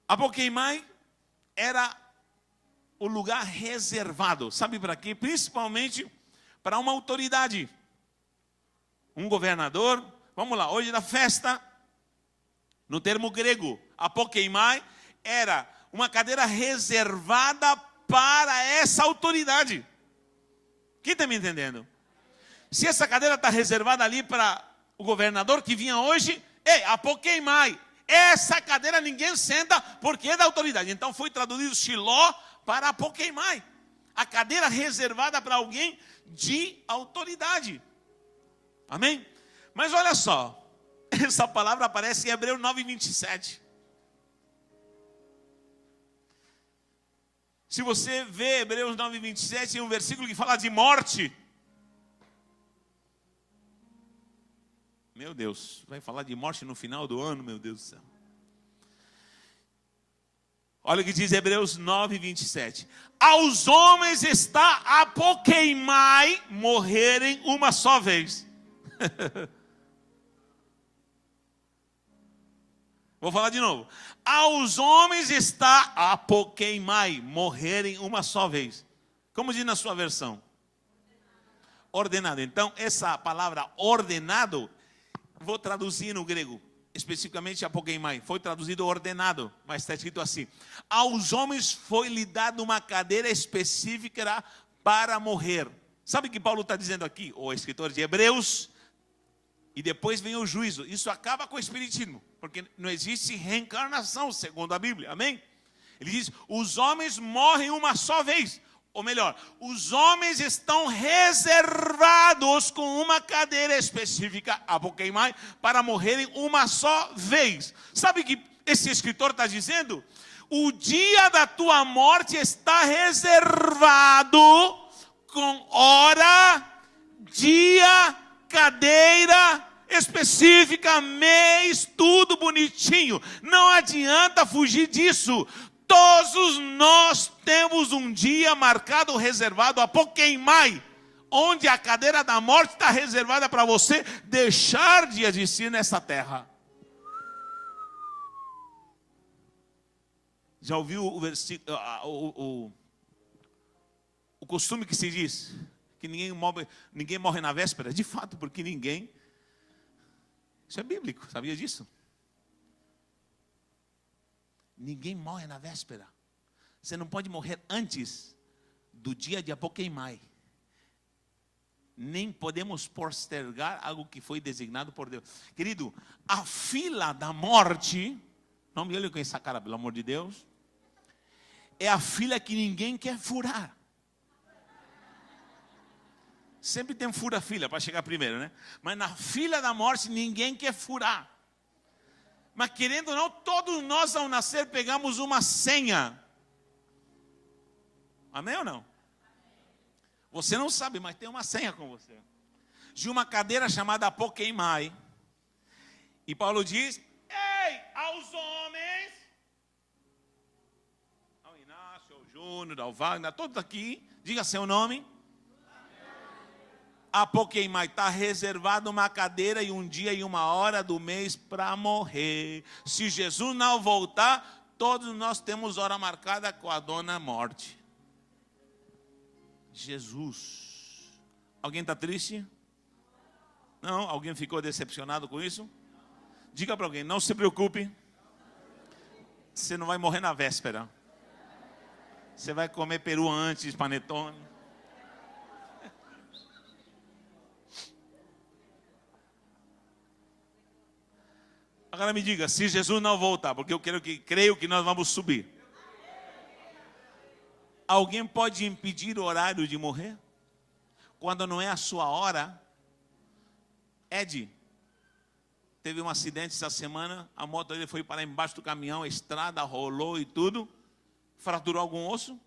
Apoquimai era o lugar reservado. Sabe para quê? Principalmente para uma autoridade. Um governador. Vamos lá, hoje da festa, no termo grego, apoquimai era uma cadeira reservada para essa autoridade. Quem está me entendendo? Se essa cadeira está reservada ali para o governador que vinha hoje, apoquimai. Essa cadeira ninguém senta porque é da autoridade. Então foi traduzido Shiló para apoquimai. A cadeira reservada para alguém de autoridade. Amém? Mas olha só. Essa palavra aparece em Hebreus 9:27. Se você vê Hebreus 9:27, é um versículo que fala de morte. Meu Deus, vai falar de morte no final do ano, meu Deus do céu. Olha o que diz Hebreus 9:27. Aos homens está apoquimai morrerem uma só vez. Vou falar de novo. Aos homens está apoquimai morrerem uma só vez. Como diz na sua versão? Ordenado. Então, essa palavra ordenado, vou traduzir no grego, especificamente apoquimai, foi traduzido ordenado, mas está escrito assim: aos homens foi lhe dada uma cadeira específica para morrer. Sabe o que Paulo está dizendo aqui? O escritor de Hebreus, e depois vem o juízo. Isso acaba com o espiritismo, porque não existe reencarnação, segundo a Bíblia, amém? Ele diz, os homens morrem uma só vez. Ou melhor, os homens estão reservados com uma cadeira específica, apoquimai, para morrerem uma só vez. Sabe o que esse escritor está dizendo? O dia da tua morte está reservado com hora, dia, cadeira específica, mês, tudo bonitinho. Não adianta fugir disso. Todos nós temos um dia marcado, reservado, apoquimai, onde a cadeira da morte está reservada para você deixar de existir nessa terra. Já ouviu o versículo, o costume que se diz que ninguém morre na véspera? De fato, porque ninguém. Isso é bíblico, sabia disso? Ninguém morre na véspera. Você não pode morrer antes do dia de apoquimai. Nem podemos postergar algo que foi designado por Deus. Querido, a fila da morte, não me olhe com essa cara, pelo amor de Deus, é a fila que ninguém quer furar. Sempre tem fura-fila para chegar primeiro, né? Mas na fila da morte ninguém quer furar. Mas querendo ou não, todos nós ao nascer pegamos uma senha. Amém ou não? Você não sabe, mas tem uma senha com você. De uma cadeira chamada apoquimai. E Paulo diz, ei, aos homens, ao Inácio, ao Júnior, ao Wagner, todos aqui, diga seu nome. A Pokémon está reservado uma cadeira e um dia e uma hora do mês para morrer. Se Jesus não voltar, todos nós temos hora marcada com a dona morte. Jesus. Alguém está triste? Não? Alguém ficou decepcionado com isso? Diga para alguém, não se preocupe. Você não vai morrer na véspera. Você vai comer peru antes, panetone. Agora me diga, se Jesus não voltar, porque eu creio que nós vamos subir. Alguém pode impedir o horário de morrer? Quando não é a sua hora? Ed, teve um acidente essa semana, a moto dele foi parar embaixo do caminhão, a estrada rolou e tudo. Fraturou algum osso?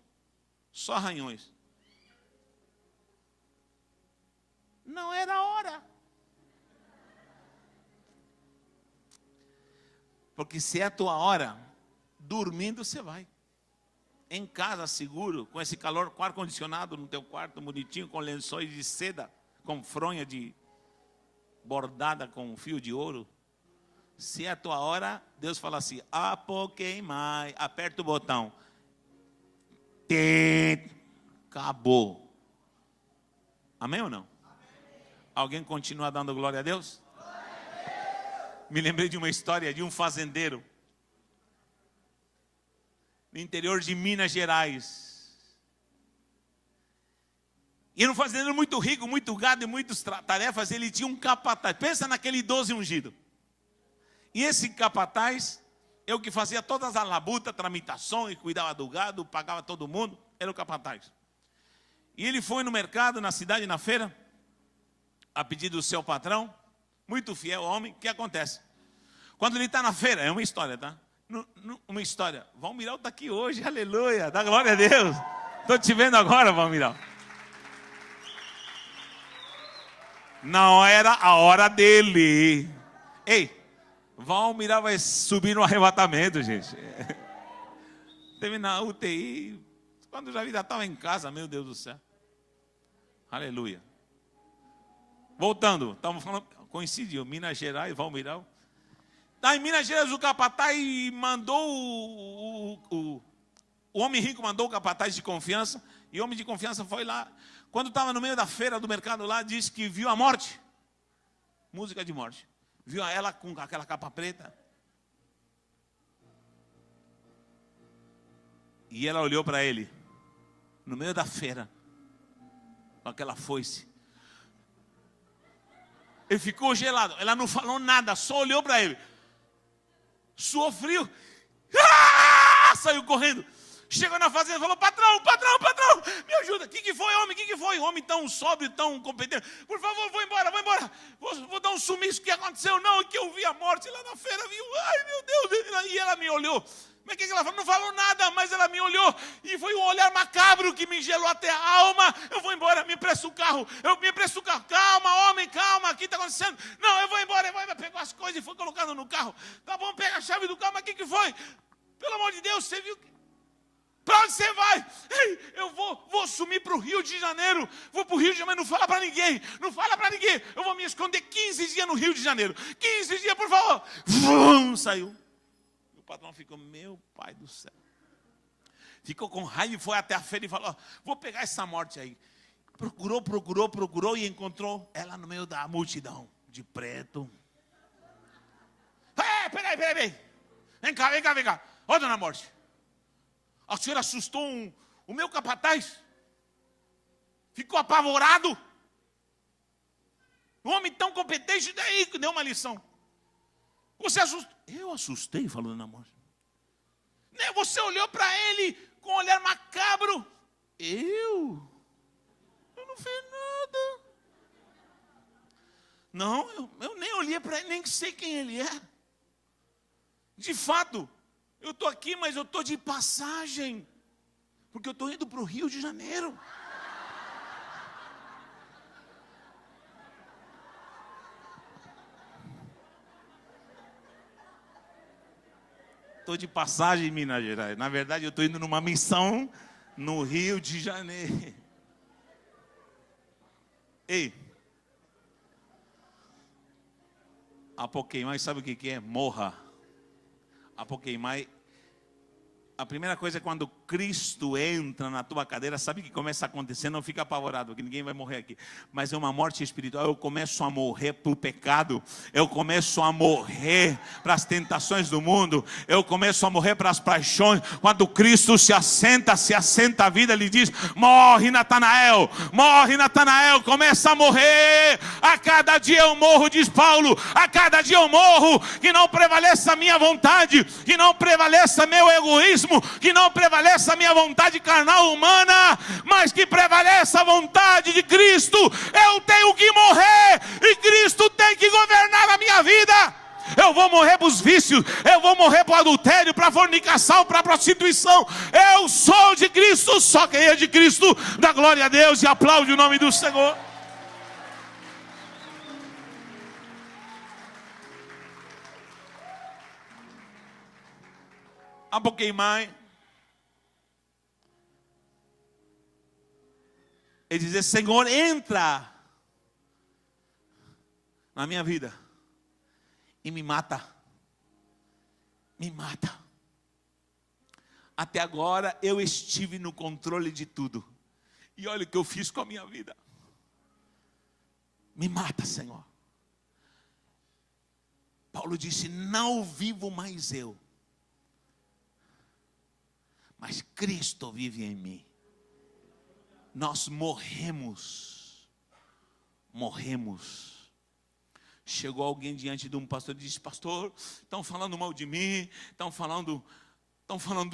Só arranhões. Não era a hora. Porque se é a tua hora, dormindo você vai. Em casa, seguro, com esse calor, com ar-condicionado no teu quarto, bonitinho, com lençóis de seda, com fronha de bordada com fio de ouro. Se é a tua hora, Deus fala assim, Pokémon, aperta o botão. Acabou. Amém ou não? Amém. Alguém continua dando glória a Deus? Me lembrei de uma história de um fazendeiro no interior de Minas Gerais. E era um fazendeiro muito rico, muito gado e muitas tarefas. Ele tinha um capataz. Pensa naquele idoso ungido. E esse capataz, eu que fazia todas as labutas, tramitações, cuidava do gado, pagava todo mundo, era o capataz. E ele foi no mercado, na cidade, na feira, a pedido do seu patrão, muito fiel homem. O que acontece? Quando ele está na feira, é uma história, tá? Uma história. Valmiral está aqui hoje, aleluia, dá glória a Deus. Estou te vendo agora, Valmiral. Não era a hora dele. Ei, Valmiral vai subir no arrebatamento, gente. Teve na UTI, quando já estava em casa, meu Deus do céu. Aleluia. Voltando, estamos falando, coincidiu, Minas Gerais, Valmiral. Tá em Minas Gerais, o capataz mandou, o homem rico mandou o capataz de confiança, e o homem de confiança foi lá. Quando estava no meio da feira do mercado lá, disse que viu a morte. Música de morte. Viu ela com aquela capa preta. E ela olhou para ele, no meio da feira, com aquela foice. Ele ficou gelado, ela não falou nada, só olhou para ele. Suou frio. Saiu correndo. Chegou na fazenda e falou, patrão, me ajuda. O que foi, homem? O que foi? O homem tão sóbrio, tão competente. Por favor, vou embora. Vou dar um sumiço. O que aconteceu? Não, é que eu vi a morte lá na feira. Viu? Ai, meu Deus. E ela me olhou. Mas o que ela falou? Não falou nada, mas ela me olhou. E foi um olhar macabro que me gelou até a alma. Eu vou embora, me empresta o carro. Calma, homem, calma. O que está acontecendo? Não, eu vou embora. Pegou as coisas e foi colocando no carro. Tá bom, pega a chave do carro. Mas o que foi? Pelo amor de Deus, você viu? Para onde você vai? Ei, eu vou sumir para o Rio de Janeiro. Vou para o Rio de Janeiro, não fala para ninguém. Eu vou me esconder 15 dias no Rio de Janeiro. 15 dias, por favor. Saiu. O patrão ficou, meu pai do céu. Ficou com raiva e foi até a feira e falou, vou pegar essa morte aí. Procurou e encontrou ela no meio da multidão, de preto. Peraí. Vem cá. Ó, dona Morte. A senhora assustou o meu capataz. Ficou apavorado. Um homem tão competente, daí que deu uma lição. Você assustou. Eu assustei, falou Dona Morte. Você olhou para ele com um olhar macabro. Eu não fiz nada. Não, eu nem olhei para ele, nem sei quem ele é. De fato, eu estou aqui, mas eu estou de passagem. Porque eu estou indo para o Rio de Janeiro. Estou de passagem em Minas Gerais. Na verdade, eu estou indo numa missão no Rio de Janeiro. Ei, Apoqueimai, sabe o que é? Morra. Apoqueimai. A primeira coisa é quando Cristo entra na tua cadeira, sabe o que começa a acontecer? Não fica apavorado, porque ninguém vai morrer aqui. Mas é uma morte espiritual. Eu começo a morrer para o pecado. Eu começo a morrer para as tentações do mundo. Eu começo a morrer para as paixões. Quando Cristo se assenta a vida, ele diz: morre, Natanael. Morre, Natanael. Começa a morrer. A cada dia eu morro, diz Paulo. A cada dia eu morro. Que não prevaleça a minha vontade. Que não prevaleça meu egoísmo. Que não prevaleça a minha vontade carnal humana, mas que prevaleça a vontade de Cristo. Eu tenho que morrer e Cristo tem que governar a minha vida. Eu vou morrer para os vícios, eu vou morrer para o adultério, para a fornicação, para a prostituição. Eu sou de Cristo, só quem é de Cristo dá glória a Deus e aplaude o nome do Senhor. Apoqueimai. Ele dizer: Senhor, entra na minha vida e me mata. Me mata. Até agora eu estive no controle de tudo. E olha o que eu fiz com a minha vida. Me mata, Senhor. Paulo disse: não vivo mais eu, mas Cristo vive em mim. Nós morremos. Chegou alguém diante de um pastor e disse: pastor, estão falando mal de mim, estão falando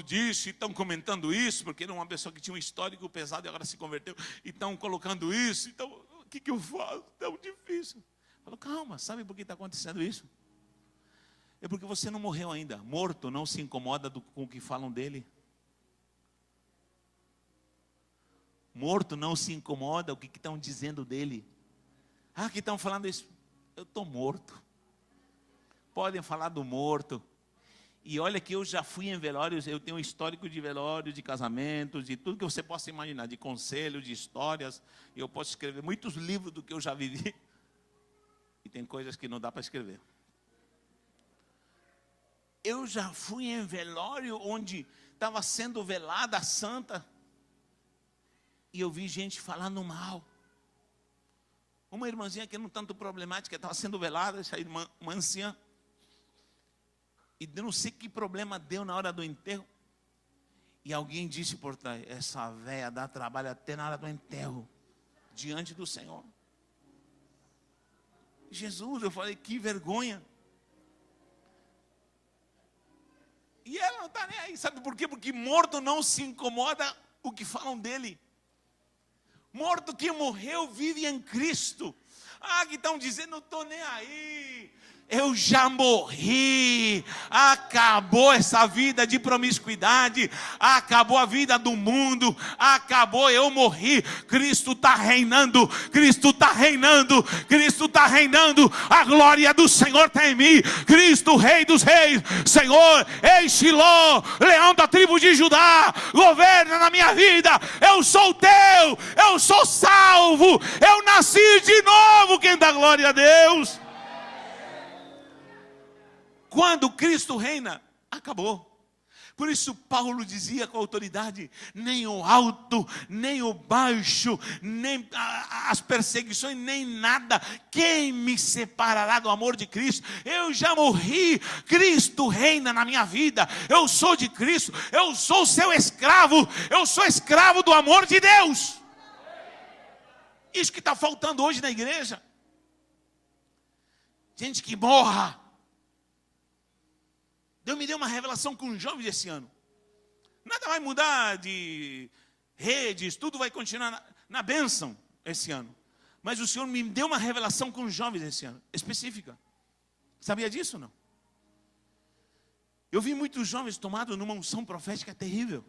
disso, estão comentando isso, porque era uma pessoa que tinha um histórico pesado e agora se converteu, e estão colocando isso, então o que eu faço? Tão difícil. Falou: calma, sabe por que está acontecendo isso? É porque você não morreu ainda. Morto não se incomoda com o que falam dele. Morto não se incomoda o que estão dizendo dele. Ah, que estão falando isso. Eu estou morto. Podem falar do morto. E olha que eu já fui em velórios. Eu tenho um histórico de velório, de casamentos, de tudo que você possa imaginar, de conselho, de histórias. E eu posso escrever muitos livros do que eu já vivi. E tem coisas que não dá para escrever. Eu já fui em velório onde estava sendo velada a santa. E eu vi gente falando mal. Uma irmãzinha que não tanto problemática, estava sendo velada, essa irmã, uma anciã. E não sei que problema deu na hora do enterro. E alguém disse por trás: essa véia dá trabalho até na hora do enterro, diante do Senhor. Jesus, eu falei: que vergonha. E ela não está nem aí, sabe por quê? Porque morto não se incomoda o que falam dele. Morto que morreu vive em Cristo. Ah, que estão dizendo: não estou nem aí. Eu já morri. Acabou essa vida de promiscuidade. Acabou a vida do mundo. Acabou, eu morri. Cristo está reinando. Cristo está reinando. Cristo está reinando. A glória do Senhor está em mim. Cristo, Rei dos Reis. Senhor, Ei Shiló, Leão da tribo de Judá, governa na minha vida. Eu sou teu. Eu sou salvo. Eu nasci de novo. Quem dá glória a Deus? Quando Cristo reina, acabou. Por isso Paulo dizia com autoridade: nem o alto, nem o baixo, nem as perseguições, nem nada. Quem me separará do amor de Cristo? Eu já morri. Cristo reina na minha vida. Eu sou de Cristo. Eu sou seu escravo. Eu sou escravo do amor de Deus. Isso que está faltando hoje na igreja. Gente que morra. Deus me deu uma revelação com os jovens esse ano. Nada vai mudar de redes, tudo vai continuar na bênção esse ano. Mas o Senhor me deu uma revelação com os jovens esse ano, específica. Sabia disso ou não? Eu vi muitos jovens tomados numa unção profética terrível.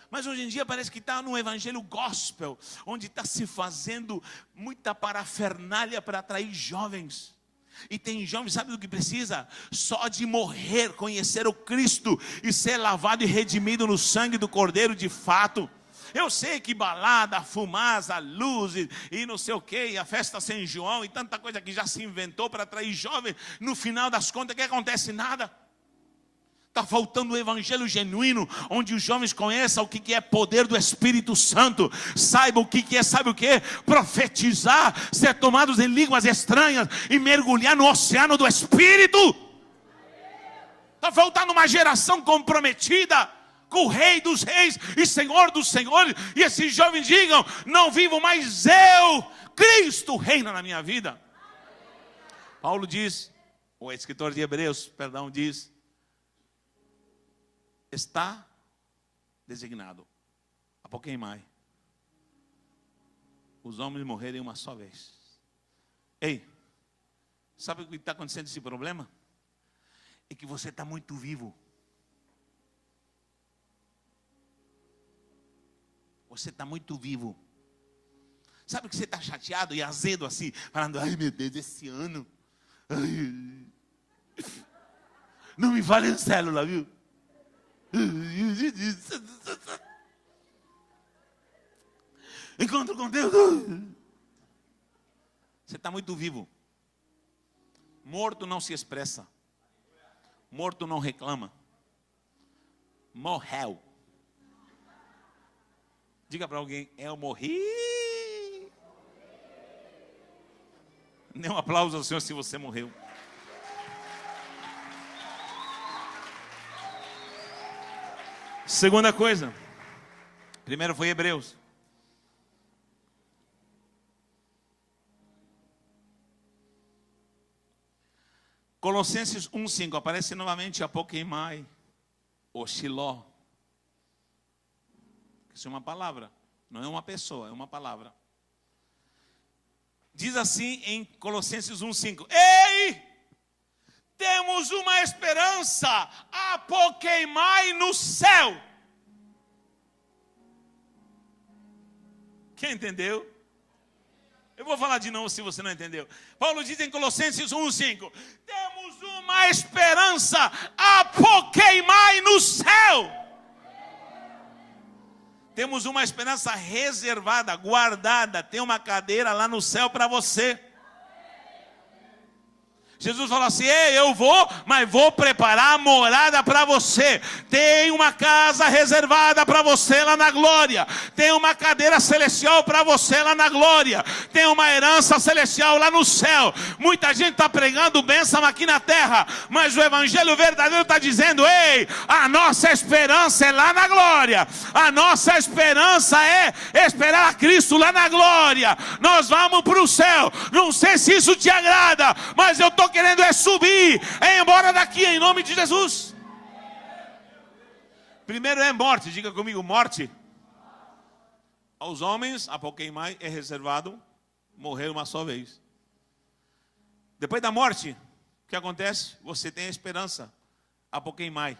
Mas hoje em dia parece que está no evangelho gospel, onde está se fazendo muita parafernália para atrair jovens. E tem jovens, sabe do que precisa? Só de morrer, conhecer o Cristo e ser lavado e redimido no sangue do Cordeiro de fato. Eu sei que balada, fumaça, luzes e não sei o que, a festa São João e tanta coisa que já se inventou para atrair jovens. No final das contas, que acontece? Nada. Está faltando o evangelho genuíno, onde os jovens conheçam o que é poder do Espírito Santo, saibam o que é, sabe o que? Profetizar, ser tomados em línguas estranhas e mergulhar no oceano do Espírito. Está faltando uma geração comprometida com o Rei dos Reis e Senhor dos Senhores, e esses jovens digam: não vivo mais eu, Cristo reina na minha vida. Paulo diz, o escritor de Hebreus, perdão, diz: está designado, apoqueimai, os homens morrerem uma só vez. Ei, sabe o que está acontecendo esse problema? É que você está muito vivo. Você está muito vivo. Sabe que você está chateado e azedo assim, falando: ai meu Deus, esse ano, ai, não me fale em célula, viu? Encontro com Deus. Você está muito vivo. Morto não se expressa. Morto não reclama. Morreu. Diga para alguém: eu morri. Dê um aplauso ao Senhor se você morreu. Segunda coisa. Primeiro foi Hebreus. Colossenses 1:5. Aparece novamente apoqueimai, ou Shiló. Isso é uma palavra. Não é uma pessoa, é uma palavra. Diz assim em Colossenses 1:5. Ei! Temos uma esperança, apoqueimai no céu. Quem entendeu? Eu vou falar de novo se você não entendeu. Paulo diz em Colossenses 1:5. Temos uma esperança, apoqueimai no céu. Temos uma esperança reservada, guardada. Tem uma cadeira lá no céu para você. Jesus falou assim: ei, eu vou, mas vou preparar a morada para você. Tem uma casa reservada para você lá na glória. Tem uma cadeira celestial para você lá na glória. Tem uma herança celestial lá no céu. Muita gente está pregando bênção aqui na terra, mas o evangelho verdadeiro está dizendo: ei, a nossa esperança é lá na glória. A nossa esperança é esperar a Cristo lá na glória. Nós vamos para o céu. Não sei se isso te agrada, mas eu estou querendo é subir, é embora daqui em nome de Jesus. Primeiro é morte, diga comigo: morte. Aos homens, apoqueimai é reservado morrer uma só vez. Depois da morte, o que acontece? Você tem a esperança, apoqueimai,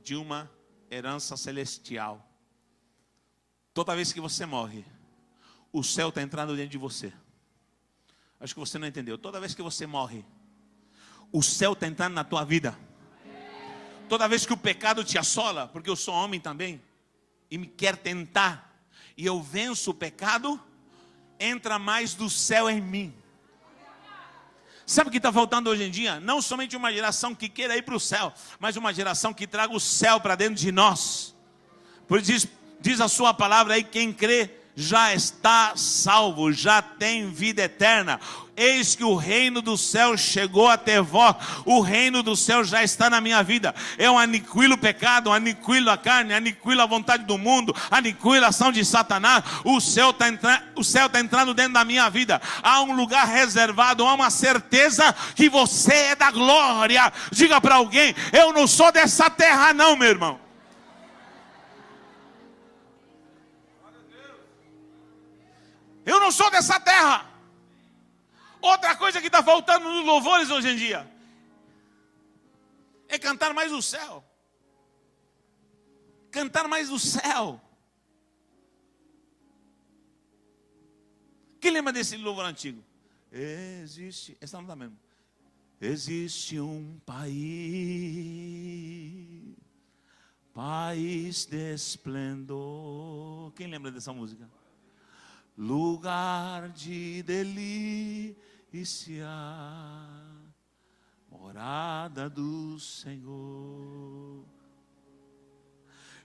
de uma herança celestial. Toda vez que você morre, o céu está entrando dentro de você. Acho que você não entendeu. Toda vez que você morre, o céu está entrando na tua vida. Toda vez que o pecado te assola, porque eu sou homem também, e me quer tentar, e eu venço o pecado, entra mais do céu em mim. Sabe o que está faltando hoje em dia? Não somente uma geração que queira ir para o céu, mas uma geração que traga o céu para dentro de nós. Por isso diz a sua palavra aí: quem crê já está salvo, já tem vida eterna. Eis que o reino do céu chegou até vós. O reino do céu já está na minha vida. Eu aniquilo o pecado, aniquilo a carne, aniquilo a vontade do mundo, aniquilo a ação de Satanás. O céu está entrando dentro da minha vida. Há um lugar reservado, há uma certeza que você é da glória. Diga para alguém: eu não sou dessa terra não, meu irmão. Eu não sou dessa terra. Outra coisa que está faltando nos louvores hoje em dia é cantar mais o céu. Cantar mais o céu. Quem lembra desse louvor antigo? Existe, essa não está mesmo. Existe um país país de esplendor. Quem lembra dessa música? Lugar de delícia, morada do Senhor.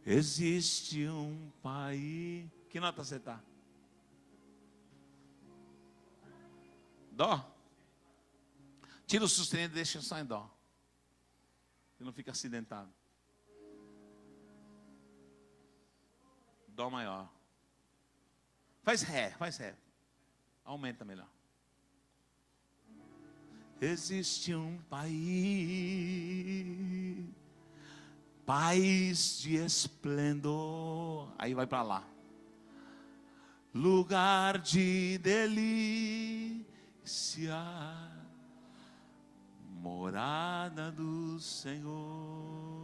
Existe um país. Que nota você está? Dó? Tira o sustenido e deixa só em dó. Você não fica acidentado. Dó maior. Faz ré, faz ré. Aumenta melhor. Existe um país de esplendor. Aí vai para lá. Lugar de delícia, morada do Senhor.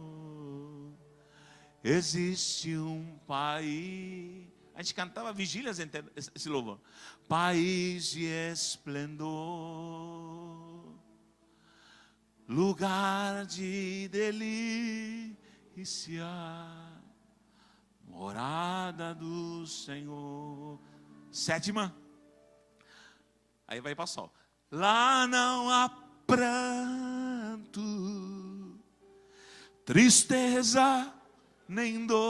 Existe um país. A gente cantava vigílias esse louvor. País de esplendor, lugar de delícia, morada do Senhor. Sétima. Aí vai para sol. Lá não há pranto, tristeza nem dor,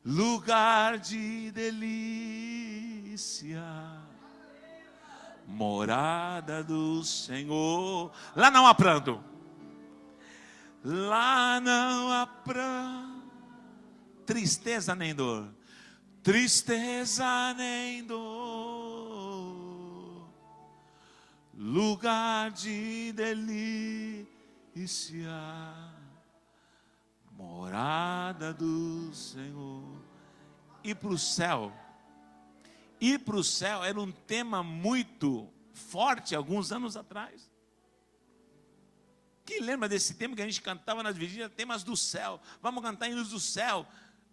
lugar de delícia, morada do Senhor. Lá não há pranto. Lá não há pranto, tristeza nem dor, tristeza nem dor, lugar de delícia, morada do Senhor. Ir para o céu. Ir para o céu era um tema muito forte alguns anos atrás. Quem lembra desse tema que a gente cantava nas vigílias? Temas do céu. Vamos cantar hinos do céu.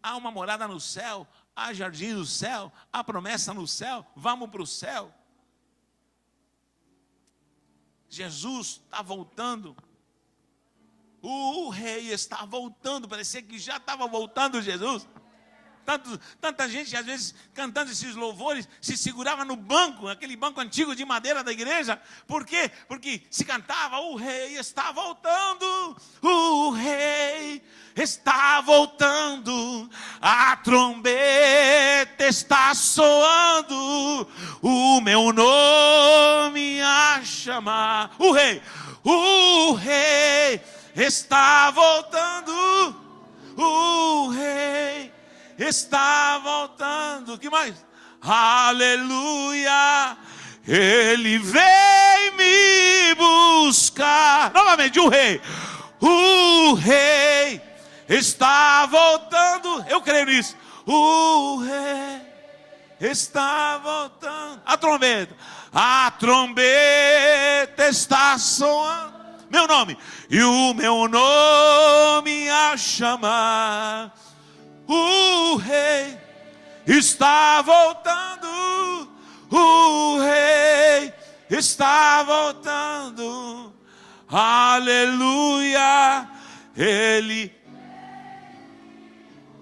Há uma morada no céu. Há jardim no céu. Há promessa no céu. Vamos para o céu. Jesus está voltando. O rei está voltando. Parecia que já estava voltando Jesus. Tanta gente, às vezes, cantando esses louvores, se segurava no banco, aquele banco antigo de madeira da igreja. Por quê? Porque se cantava, o rei está voltando, o rei está voltando, a trombeta está soando, o meu nome a chamar. O rei está voltando, o rei está voltando. Que mais? Aleluia, ele vem me buscar. Novamente, o rei está voltando. Eu creio nisso. O rei está voltando. A trombeta está soando. Meu nome, e o meu nome a chamar. O rei está voltando, o rei está voltando, aleluia, ele.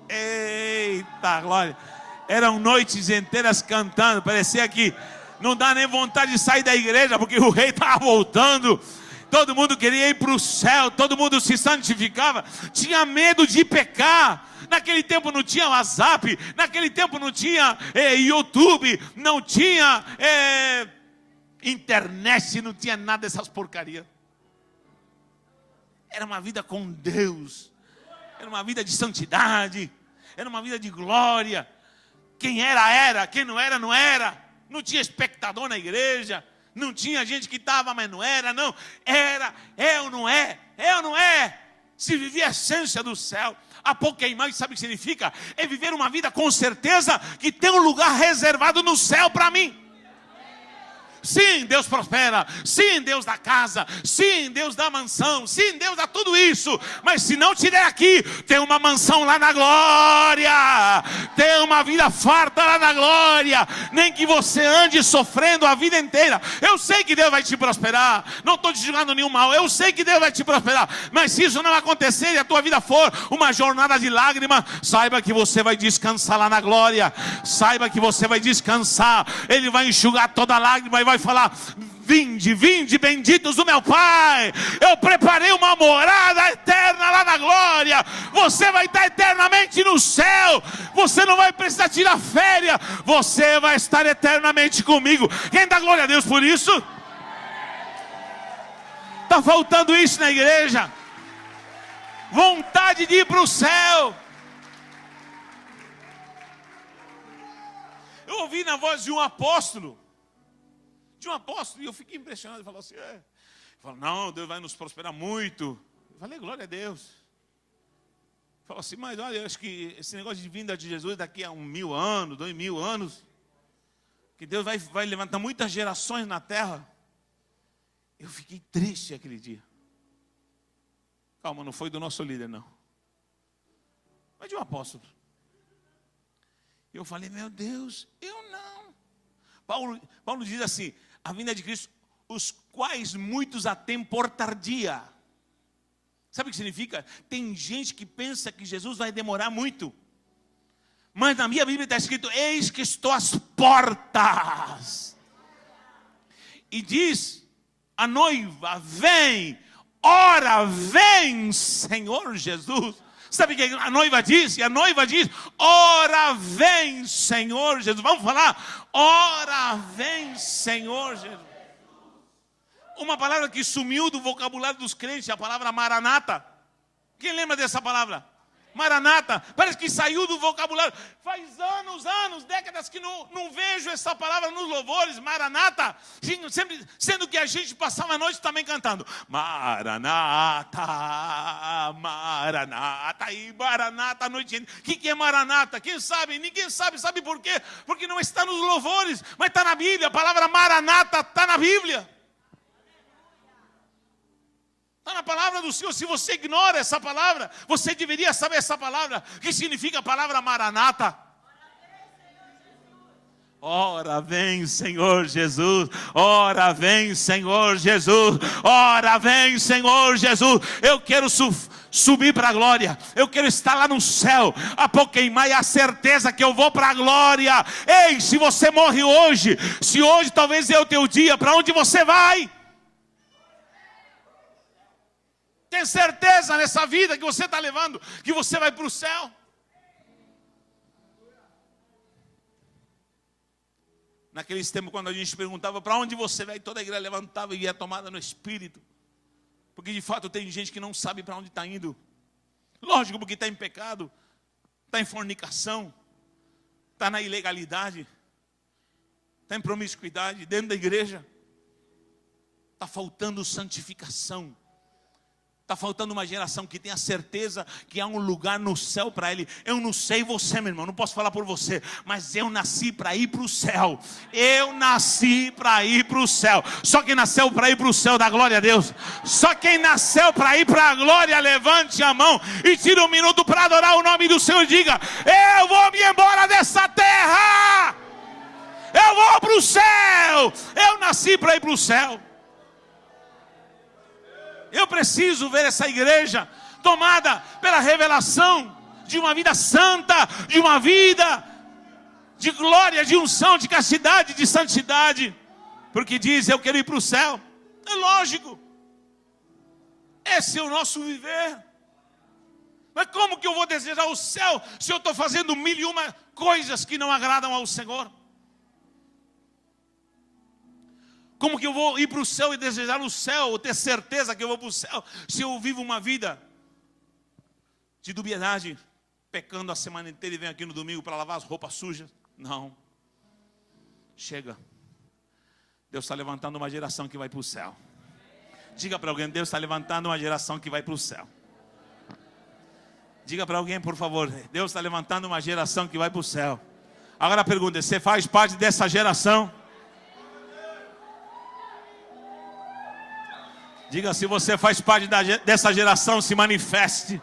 Eita glória, eram noites inteiras cantando, parecia que não dá nem vontade de sair da igreja, porque o rei estava voltando. Todo mundo queria ir para o céu, todo mundo se santificava, tinha medo de pecar. Naquele tempo não tinha WhatsApp, naquele tempo não tinha YouTube, não tinha internet, não tinha nada dessas porcarias. Era uma vida com Deus, era uma vida de santidade, era uma vida de glória. Quem era, quem não era, não era. Não tinha espectador na igreja, não tinha gente que estava, mas não era, não. Era, ou não é, ou não é. Se vivia a essência do céu. Apoqueimai, sabe o que significa? É viver uma vida com certeza que tem um lugar reservado no céu para mim. Sim, Deus prospera. Sim, Deus dá casa. Sim, Deus dá mansão. Sim, Deus dá tudo isso. Mas se não te der aqui, tem uma mansão lá na glória. Tem uma vida farta lá na glória. Nem que você ande sofrendo a vida inteira. Eu sei que Deus vai te prosperar. Não estou te julgando nenhum mal. Eu sei que Deus vai te prosperar. Mas se isso não acontecer e a tua vida for uma jornada de lágrimas, saiba que você vai descansar lá na glória. Saiba que você vai descansar. Ele vai enxugar toda lágrima e vai falar: vinde, vinde, benditos do meu Pai. Eu preparei uma morada eterna lá na glória. Você vai estar eternamente no céu. Você não vai precisar tirar férias. Você vai estar eternamente comigo. Quem dá glória a Deus por isso? Está faltando isso na igreja. Vontade de ir para o céu. Eu ouvi na voz de um apóstolo. E eu fiquei impressionado. Ele falou assim: Ele falou: não, Deus vai nos prosperar muito. Eu falei: glória a Deus. Ele falou assim: mas olha, eu acho que esse negócio de vinda de Jesus daqui a 1000 anos, 2000 anos, que Deus vai levantar muitas gerações na terra. Eu fiquei triste aquele dia. Calma, não foi do nosso líder, não. Mas de um apóstolo. Eu falei: meu Deus, eu não. Paulo diz assim: a vinda de Cristo, os quais muitos a têm por tardia. Sabe o que significa? Tem gente que pensa que Jesus vai demorar muito. Mas na minha Bíblia está escrito: eis que estou às portas. E diz a noiva: vem, ora vem, Senhor Jesus. Sabe o que a noiva diz? E a noiva diz: ora vem, Senhor Jesus. Vamos falar: ora vem, Senhor Jesus. Uma palavra que sumiu do vocabulário dos crentes, a palavra maranata. Quem lembra dessa palavra? Maranata, parece que saiu do vocabulário. Faz anos, décadas que não vejo essa palavra nos louvores, Maranata. Sempre, sendo que a gente passava a noite também cantando Maranata, Maranata, e Maranata a noite inteira. O que é Maranata? Quem sabe? Ninguém sabe. Sabe por quê? Porque não está nos louvores, mas está na Bíblia. A palavra Maranata está na Bíblia. Está na palavra do Senhor. Se você ignora essa palavra, você deveria saber essa palavra. O que significa a palavra Maranata? Ora vem, Senhor Jesus. Ora vem, Senhor Jesus. Ora vem, Senhor Jesus. Eu quero subir para a glória. Eu quero estar lá no céu. A Pokémon, a certeza que eu vou para a glória. Ei, se você morre hoje, se hoje talvez é o teu dia, para onde você vai? Tem certeza nessa vida que você está levando, que você vai para o céu? Naqueles tempos, quando a gente perguntava para onde você vai, toda a igreja levantava e ia tomada no espírito. Porque de fato tem gente que não sabe para onde está indo. Lógico, porque está em pecado, está em fornicação, está na ilegalidade, está em promiscuidade dentro da igreja. Está faltando santificação. Está faltando uma geração que tenha certeza que há um lugar no céu para ele. Eu não sei você, meu irmão, não posso falar por você, mas eu nasci para ir para o céu. Eu nasci para ir para o céu. Só quem nasceu para ir para o céu, dá glória a Deus. Só quem nasceu para ir para a glória, levante a mão e tire um minuto para adorar o nome do Senhor e diga: eu vou me embora dessa terra. Eu vou para o céu. Eu nasci para ir para o céu. Eu preciso ver essa igreja tomada pela revelação de uma vida santa, de uma vida de glória, de unção, de castidade, de santidade. Porque diz: eu quero ir para o céu. É lógico. Esse é o nosso viver. Mas como que eu vou desejar o céu se eu estou fazendo 1001 coisas que não agradam ao Senhor? Como que eu vou ir para o céu e desejar o céu, ou ter certeza que eu vou para o céu, se eu vivo uma vida de dubiedade, pecando a semana inteira e venho aqui no domingo para lavar as roupas sujas? Não. Chega. Deus está levantando uma geração que vai para o céu. Diga para alguém: Deus está levantando uma geração que vai para o céu. Diga para alguém, por favor: Deus está levantando uma geração que vai para o céu. Agora a pergunta é: você faz parte dessa geração? Diga, se você faz parte dessa geração, se manifeste.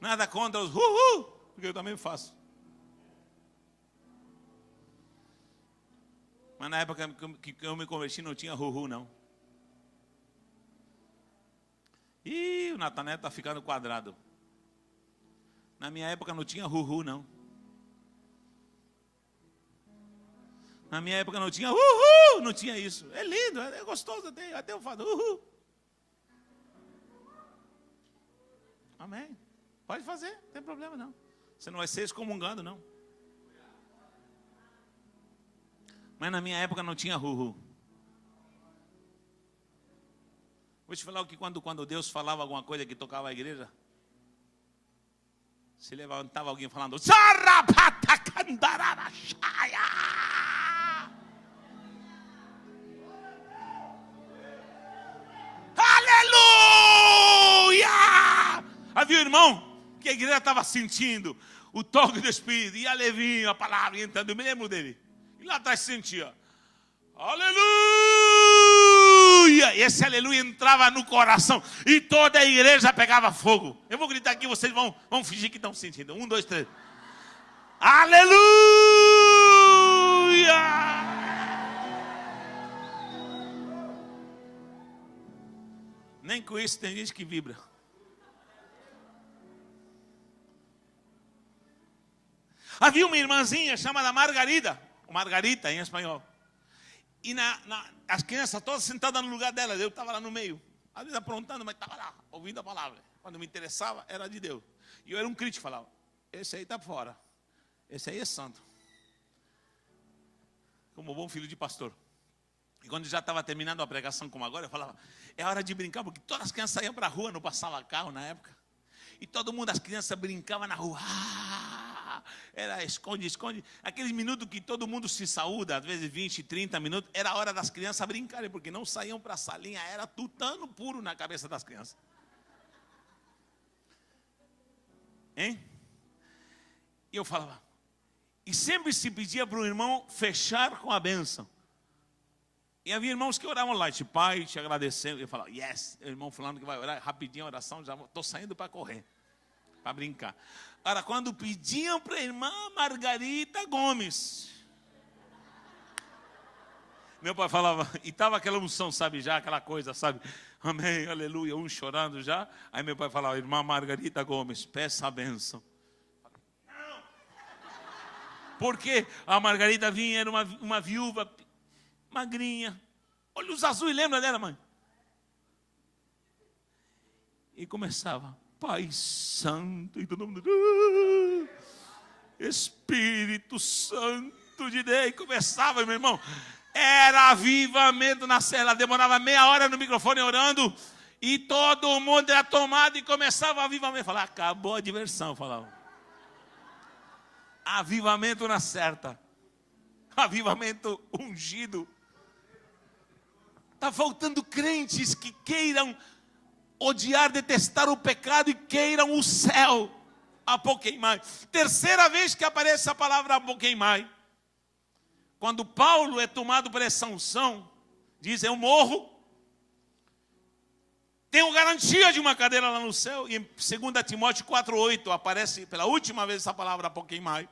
Nada contra os porque eu também faço. Mas na época que eu me converti não tinha não. Ih, o Natanael está ficando quadrado. Na minha época não tinha não. Na minha época não tinha não tinha isso. É lindo, é gostoso, até eu falo Amém. Pode fazer, não tem problema não. Você não vai ser excomungado não. Mas na minha época não tinha Vou te falar o que quando Deus falava alguma coisa que tocava a igreja, se levantava alguém falando aleluia! Havia um irmão que a igreja estava sentindo o toque do Espírito, e a levinho, a palavra entrando, eu me lembro dele. E lá atrás sentia, aleluia! E esse aleluia entrava no coração, e toda a igreja pegava fogo. Eu vou gritar aqui, vocês vão fingir que estão sentindo. 1, 2, 3. Aleluia! Nem com isso tem gente que vibra. Havia uma irmãzinha chamada Margarida em espanhol. E as crianças todas sentadas no lugar dela, eu estava lá no meio. Às vezes aprontando, mas estava lá, ouvindo a palavra. Quando me interessava, era de Deus. E eu era um crítico, falava, esse aí está fora. Esse aí é santo. Como bom filho de pastor. E quando já estava terminando a pregação, como agora, eu falava, é hora de brincar, porque todas as crianças saíam para a rua, não passava carro na época. E todo mundo, as crianças brincavam na rua. Era esconde. Aqueles minutos que todo mundo se saúda, às vezes 20, 30 minutos, era a hora das crianças brincarem, porque não saíam para a salinha, era tutano puro na cabeça das crianças. Hein? E eu falava, e sempre se pedia para o irmão fechar com a bênção. E havia irmãos que oravam lá, pai, te agradecendo. Eu falava, yes, o irmão falando que vai orar, rapidinho a oração, já estou saindo para correr, para brincar. Agora, quando pediam para a irmã Margarita Gomes, meu pai falava, e estava aquela unção, sabe, já aquela coisa, sabe, amém, aleluia, um chorando já. Aí meu pai falava, irmã Margarita Gomes, peça a bênção. Não, porque a Margarida vinha, era uma viúva magrinha, olhos azuis, lembra dela, mãe? E começava, Pai Santo, e todo mundo, Espírito Santo de Deus, e começava, meu irmão, era avivamento na cela, demorava meia hora no microfone orando, e todo mundo era tomado, e começava avivamento, falava, acabou a diversão, falava, avivamento na certa, avivamento ungido. Está faltando crentes que queiram odiar, detestar o pecado e queiram o céu. Apoqueimai. Terceira vez que aparece a palavra apoqueimai. Quando Paulo é tomado por essa unção, diz, eu morro, tenho garantia de uma cadeira lá no céu. E em 2 Timóteo 4,8 aparece pela última vez essa palavra apoqueimai.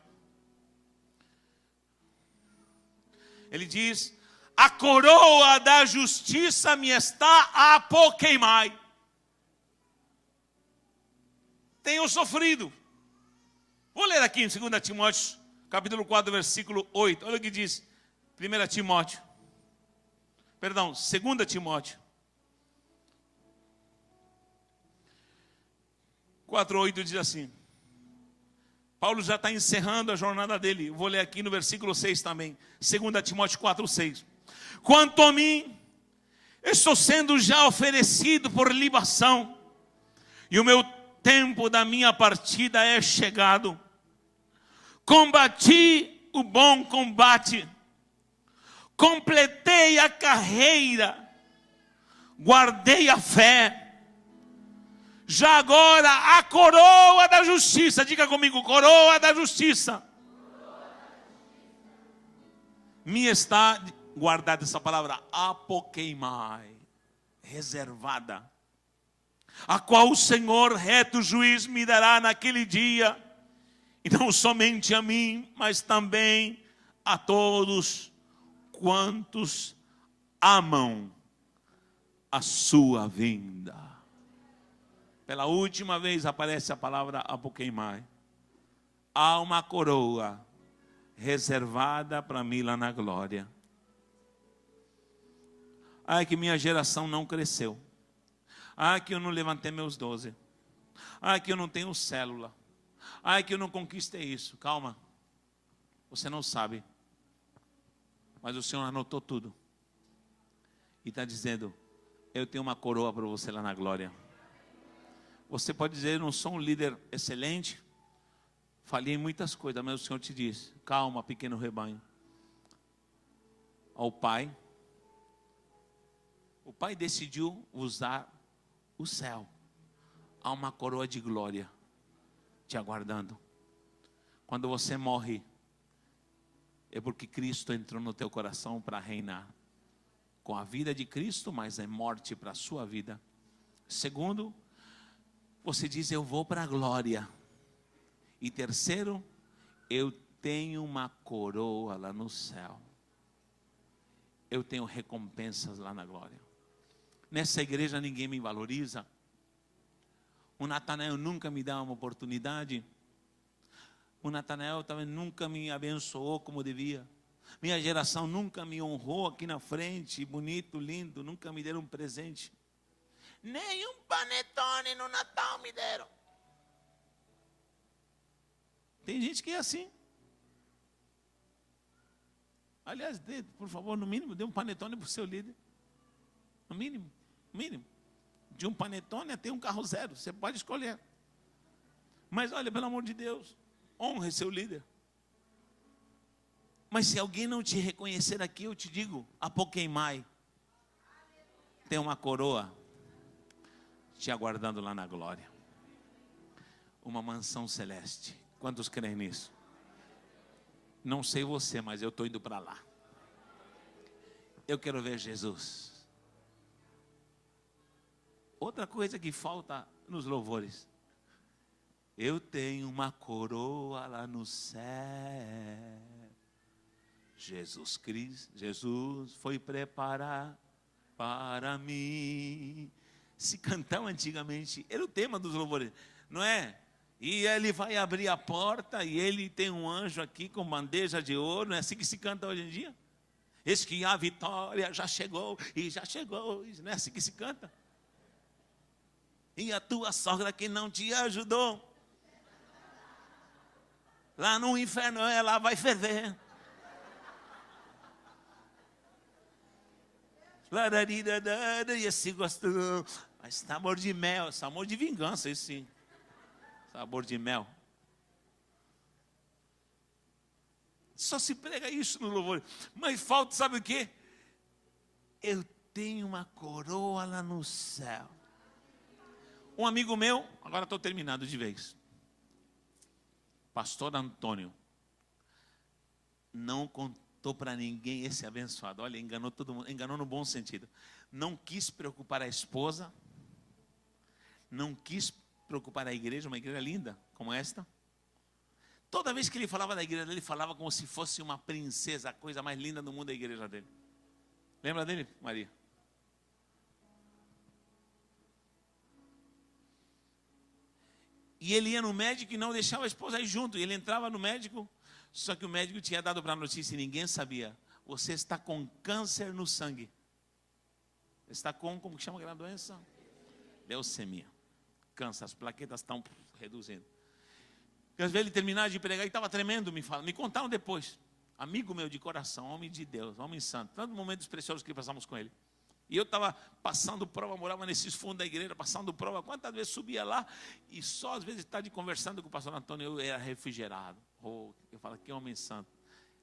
Ele diz, a coroa da justiça me está apoqueimai. Tenho sofrido. Vou ler aqui em 2 Timóteo, capítulo 4, versículo 8. Olha o que diz 2 Timóteo. 2 Timóteo 4,8 diz assim. Paulo já está encerrando a jornada dele. Vou ler aqui no versículo 6 também. 2 Timóteo 4,6. Quanto a mim, estou sendo já oferecido por libação, e o meu tempo da minha partida é chegado. Combati o bom combate, completei a carreira, guardei a fé. já agora a coroa da justiça. Diga comigo, coroa da justiça. Me está guardada essa palavra, apokeimai, reservada, a qual o Senhor reto juiz me dará naquele dia, e não somente a mim, mas também a todos quantos amam a sua vinda. Pela última vez aparece a palavra apokeimai. Há uma coroa reservada para mim lá na glória. Ai, que minha geração não cresceu. Ai, que eu não levantei meus 12. Ai, que eu não tenho célula. Ai, que eu não conquistei isso. Calma. Você não sabe. Mas o Senhor anotou tudo. E está dizendo, eu tenho uma coroa para você lá na glória. Você pode dizer, eu não sou um líder excelente. Falhei em muitas coisas, mas o Senhor te diz, calma, pequeno rebanho. Ao Pai, o Pai decidiu usar o céu. Há uma coroa de glória te aguardando. Quando você morre, é porque Cristo entrou no teu coração para reinar. Com a vida de Cristo, mas é morte para a sua vida. Segundo, você diz, eu vou para a glória. E terceiro, eu tenho uma coroa lá no céu. Eu tenho recompensas lá na glória. Nessa igreja ninguém me valoriza. O Natanael nunca me dá uma oportunidade. O Natanael também nunca me abençoou como devia. Minha geração nunca me honrou aqui na frente, bonito, lindo, nunca me deram um presente. Nem um panetone no Natal me deram. Tem gente que é assim. Aliás, por favor, no mínimo, dê um panetone para o seu líder. No mínimo, mínimo. De um panetone até um carro zero, você pode escolher. Mas olha, pelo amor de Deus, honre seu líder. Mas se alguém não te reconhecer aqui, eu te digo, apokeimai, tem uma coroa te aguardando lá na glória. Uma mansão celeste. Quantos creem nisso? Não sei você, mas eu estou indo para lá. Eu quero ver Jesus. Outra coisa que falta nos louvores. Eu tenho uma coroa lá no céu. Jesus Cristo, Jesus foi preparar para mim. Se cantava antigamente, era o tema dos louvores, não é? E ele vai abrir a porta e ele tem um anjo aqui com bandeja de ouro. Não é assim que se canta hoje em dia? Eis que a vitória já chegou e já chegou. Não é assim que se canta? E a tua sogra que não te ajudou, lá no inferno ela vai ferver. E esse gostou. Mas sabor de mel, sabor de vingança, isso sim. Sabor de mel. Só se prega isso no louvor. Mas falta, sabe o quê? Eu tenho uma coroa lá no céu. Um amigo meu, agora estou terminando de vez. Pastor Antônio. Não contou para ninguém esse abençoado. Olha, enganou todo mundo. Enganou no bom sentido. Não quis preocupar a esposa. Não quis preocupar a igreja, uma igreja linda como esta. Toda vez que ele falava da igreja dele, ele falava como se fosse uma princesa, a coisa mais linda do mundo da igreja dele. Lembra dele, Maria? E ele ia no médico e não deixava a esposa ir junto. E ele entrava no médico, só que o médico tinha dado para a notícia e ninguém sabia. Você está com câncer no sangue. Está com, como que chama aquela doença? Leucemia. Câncer, as plaquetas estão reduzindo. E às vezes ele terminava de pregar e estava tremendo, me contaram depois. Amigo meu de coração, homem de Deus, homem santo. Tantos momentos preciosos que passamos com ele. E eu estava passando prova, morava nesses fundos da igreja, passando prova. Quantas vezes subia lá e só às vezes estava conversando com o pastor Antônio, eu era refrigerado. Oh, eu falo, que homem santo.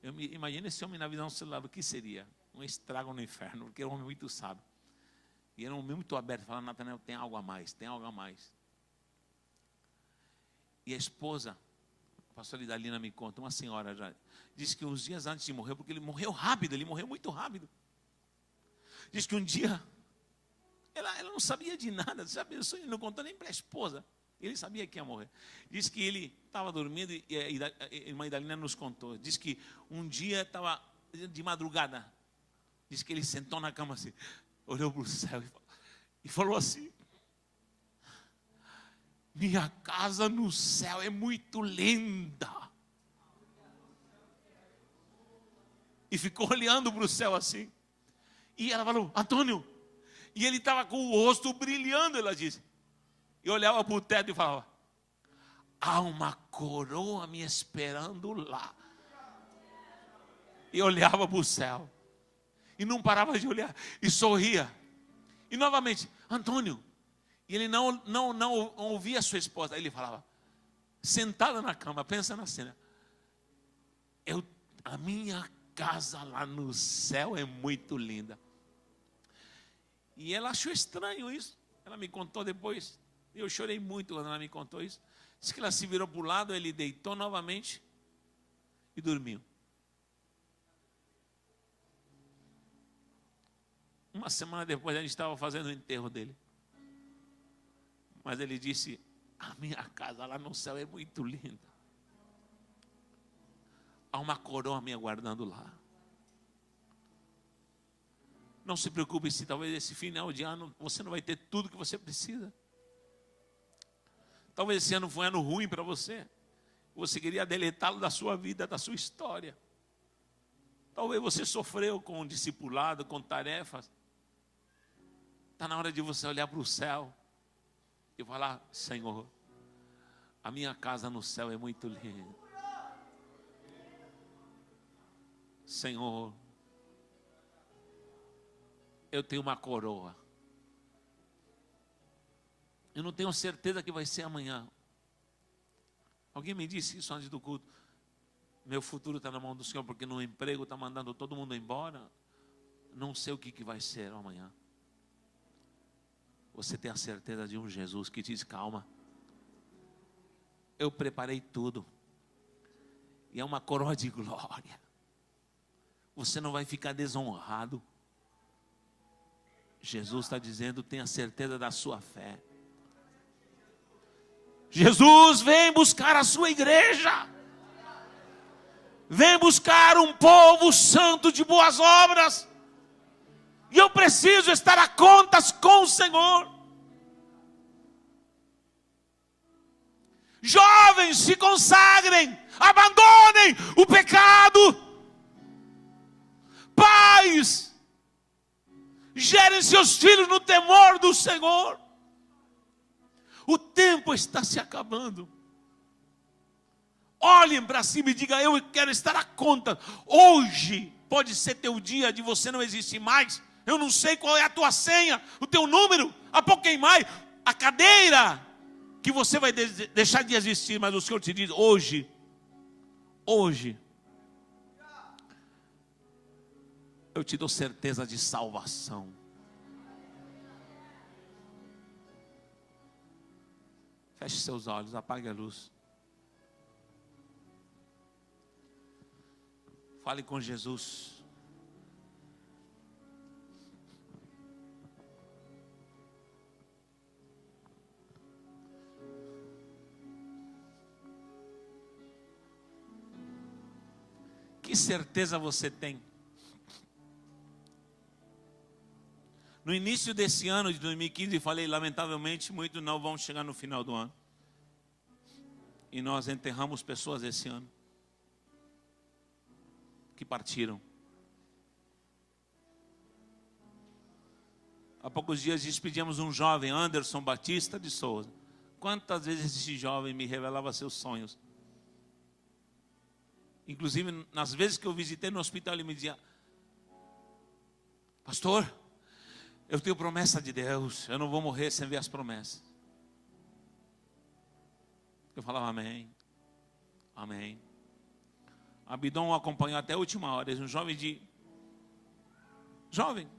Imagina esse homem na visão celular, o que seria? Um estrago no inferno, porque era um homem muito sábio. E era um homem muito aberto, falando, Natanael, tem algo a mais, tem algo a mais. E a esposa, a pastora Idalina me conta, uma senhora já, disse que uns dias antes de morrer, porque ele morreu rápido, ele morreu muito rápido. Diz que um dia, ela não sabia de nada, sabe? Ele não contou nem para a esposa. Ele sabia que ia morrer. Diz que ele estava dormindo e a irmã Idalina nos contou. Diz que um dia estava de madrugada. Diz que ele sentou na cama assim, olhou para o céu e falou assim: minha casa no céu é muito linda. E ficou olhando para o céu assim. E ela falou: Antônio. E ele estava com o rosto brilhando, ela disse. E olhava para o teto e falava: há uma coroa me esperando lá. E olhava para o céu. E não parava de olhar. E sorria. E novamente: Antônio. E ele não ouvia a sua esposa. Aí ele falava, sentada na cama, pensa na cena: a minha casa lá no céu é muito linda. E ela achou estranho isso. Ela me contou depois. Eu chorei muito quando ela me contou isso. Diz que ela se virou para o lado, ele deitou novamente e dormiu. Uma semana depois a gente estava fazendo o enterro dele. Mas ele disse: a minha casa lá no céu é muito linda. Há uma coroa me aguardando lá. Não se preocupe se talvez esse final de ano você não vai ter tudo que você precisa. Talvez esse ano foi um ano ruim para você. Você queria deletá-lo da sua vida, da sua história. Talvez você sofreu com discipulado, com tarefas. Está na hora de você olhar para o céu e falar: Senhor, a minha casa no céu é muito linda. Senhor, eu tenho uma coroa. Eu não tenho certeza que vai ser amanhã. Alguém me disse isso antes do culto. Meu futuro está na mão do Senhor, porque no emprego está mandando todo mundo embora. Não sei o que vai ser amanhã. Você tem a certeza de um Jesus que diz: calma, eu preparei tudo. E é uma coroa de glória. Você não vai ficar desonrado. Jesus está dizendo: tenha certeza da sua fé. Jesus vem buscar a sua igreja. Vem buscar um povo santo de boas obras. E eu preciso estar a contas com o Senhor. Jovens, se consagrem. Abandonem o pecado. Pais, gerem seus filhos no temor do Senhor. O tempo está se acabando. Olhem para cima e digam: eu quero estar a conta. Hoje pode ser teu dia de você não existir mais. Eu não sei qual é a tua senha, o teu número, a pouco quem mais, a cadeira que você vai deixar de existir. Mas o Senhor te diz: hoje, eu te dou certeza de salvação. Feche seus olhos, apague a luz. Fale com Jesus. Que certeza você tem? No início desse ano de 2015, falei: lamentavelmente, muitos não vão chegar no final do ano. E nós enterramos pessoas esse ano que partiram. Há poucos dias despedimos um jovem, Anderson Batista de Souza. Quantas vezes esse jovem me revelava seus sonhos? Inclusive, nas vezes que eu visitei no hospital, ele me dizia: pastor, eu tenho promessa de Deus, eu não vou morrer sem ver as promessas. Eu falava: amém, amém. Abidão o acompanhou até a última hora. Um jovem jovem.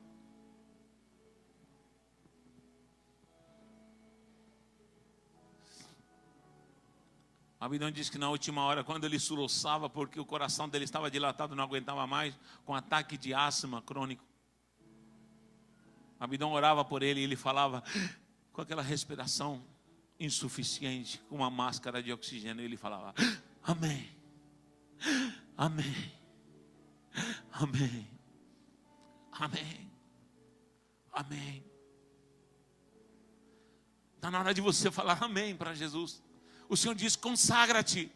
Abidão disse que na última hora, quando ele soluçava, porque o coração dele estava dilatado, não aguentava mais, com ataque de asma crônico. Abidão orava por ele e ele falava com aquela respiração insuficiente, com uma máscara de oxigênio. Ele falava: amém, amém, amém, amém, amém. Está na hora de você falar amém para Jesus. O Senhor diz: consagra-te,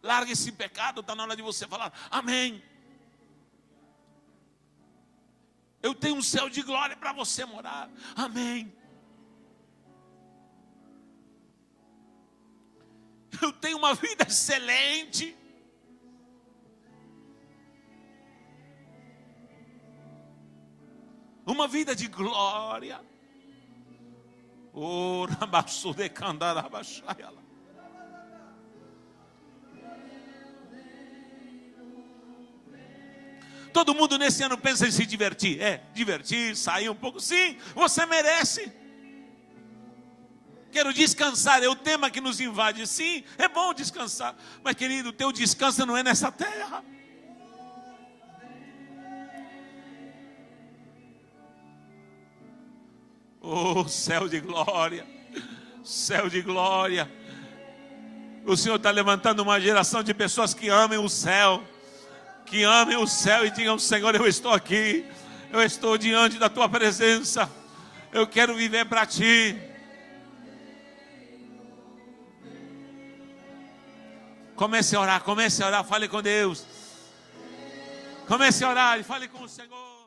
larga esse pecado. Está na hora de você falar amém. Eu tenho um céu de glória para você morar. Amém. Eu tenho uma vida excelente. Uma vida de glória. Oh, rabaçu de candarabachaiala. Todo mundo nesse ano pensa em se divertir. Divertir, sair um pouco. Sim, você merece. Quero descansar, é o tema que nos invade. Sim, é bom descansar. Mas querido, o teu descanso não é nessa terra. Oh, céu de glória. Céu de glória. O Senhor está levantando uma geração de pessoas que amem o céu. Que amem o céu e digam: Senhor, eu estou aqui, eu estou diante da tua presença, eu quero viver para ti. Comece a orar, fale com Deus. Comece a orar e fale com o Senhor.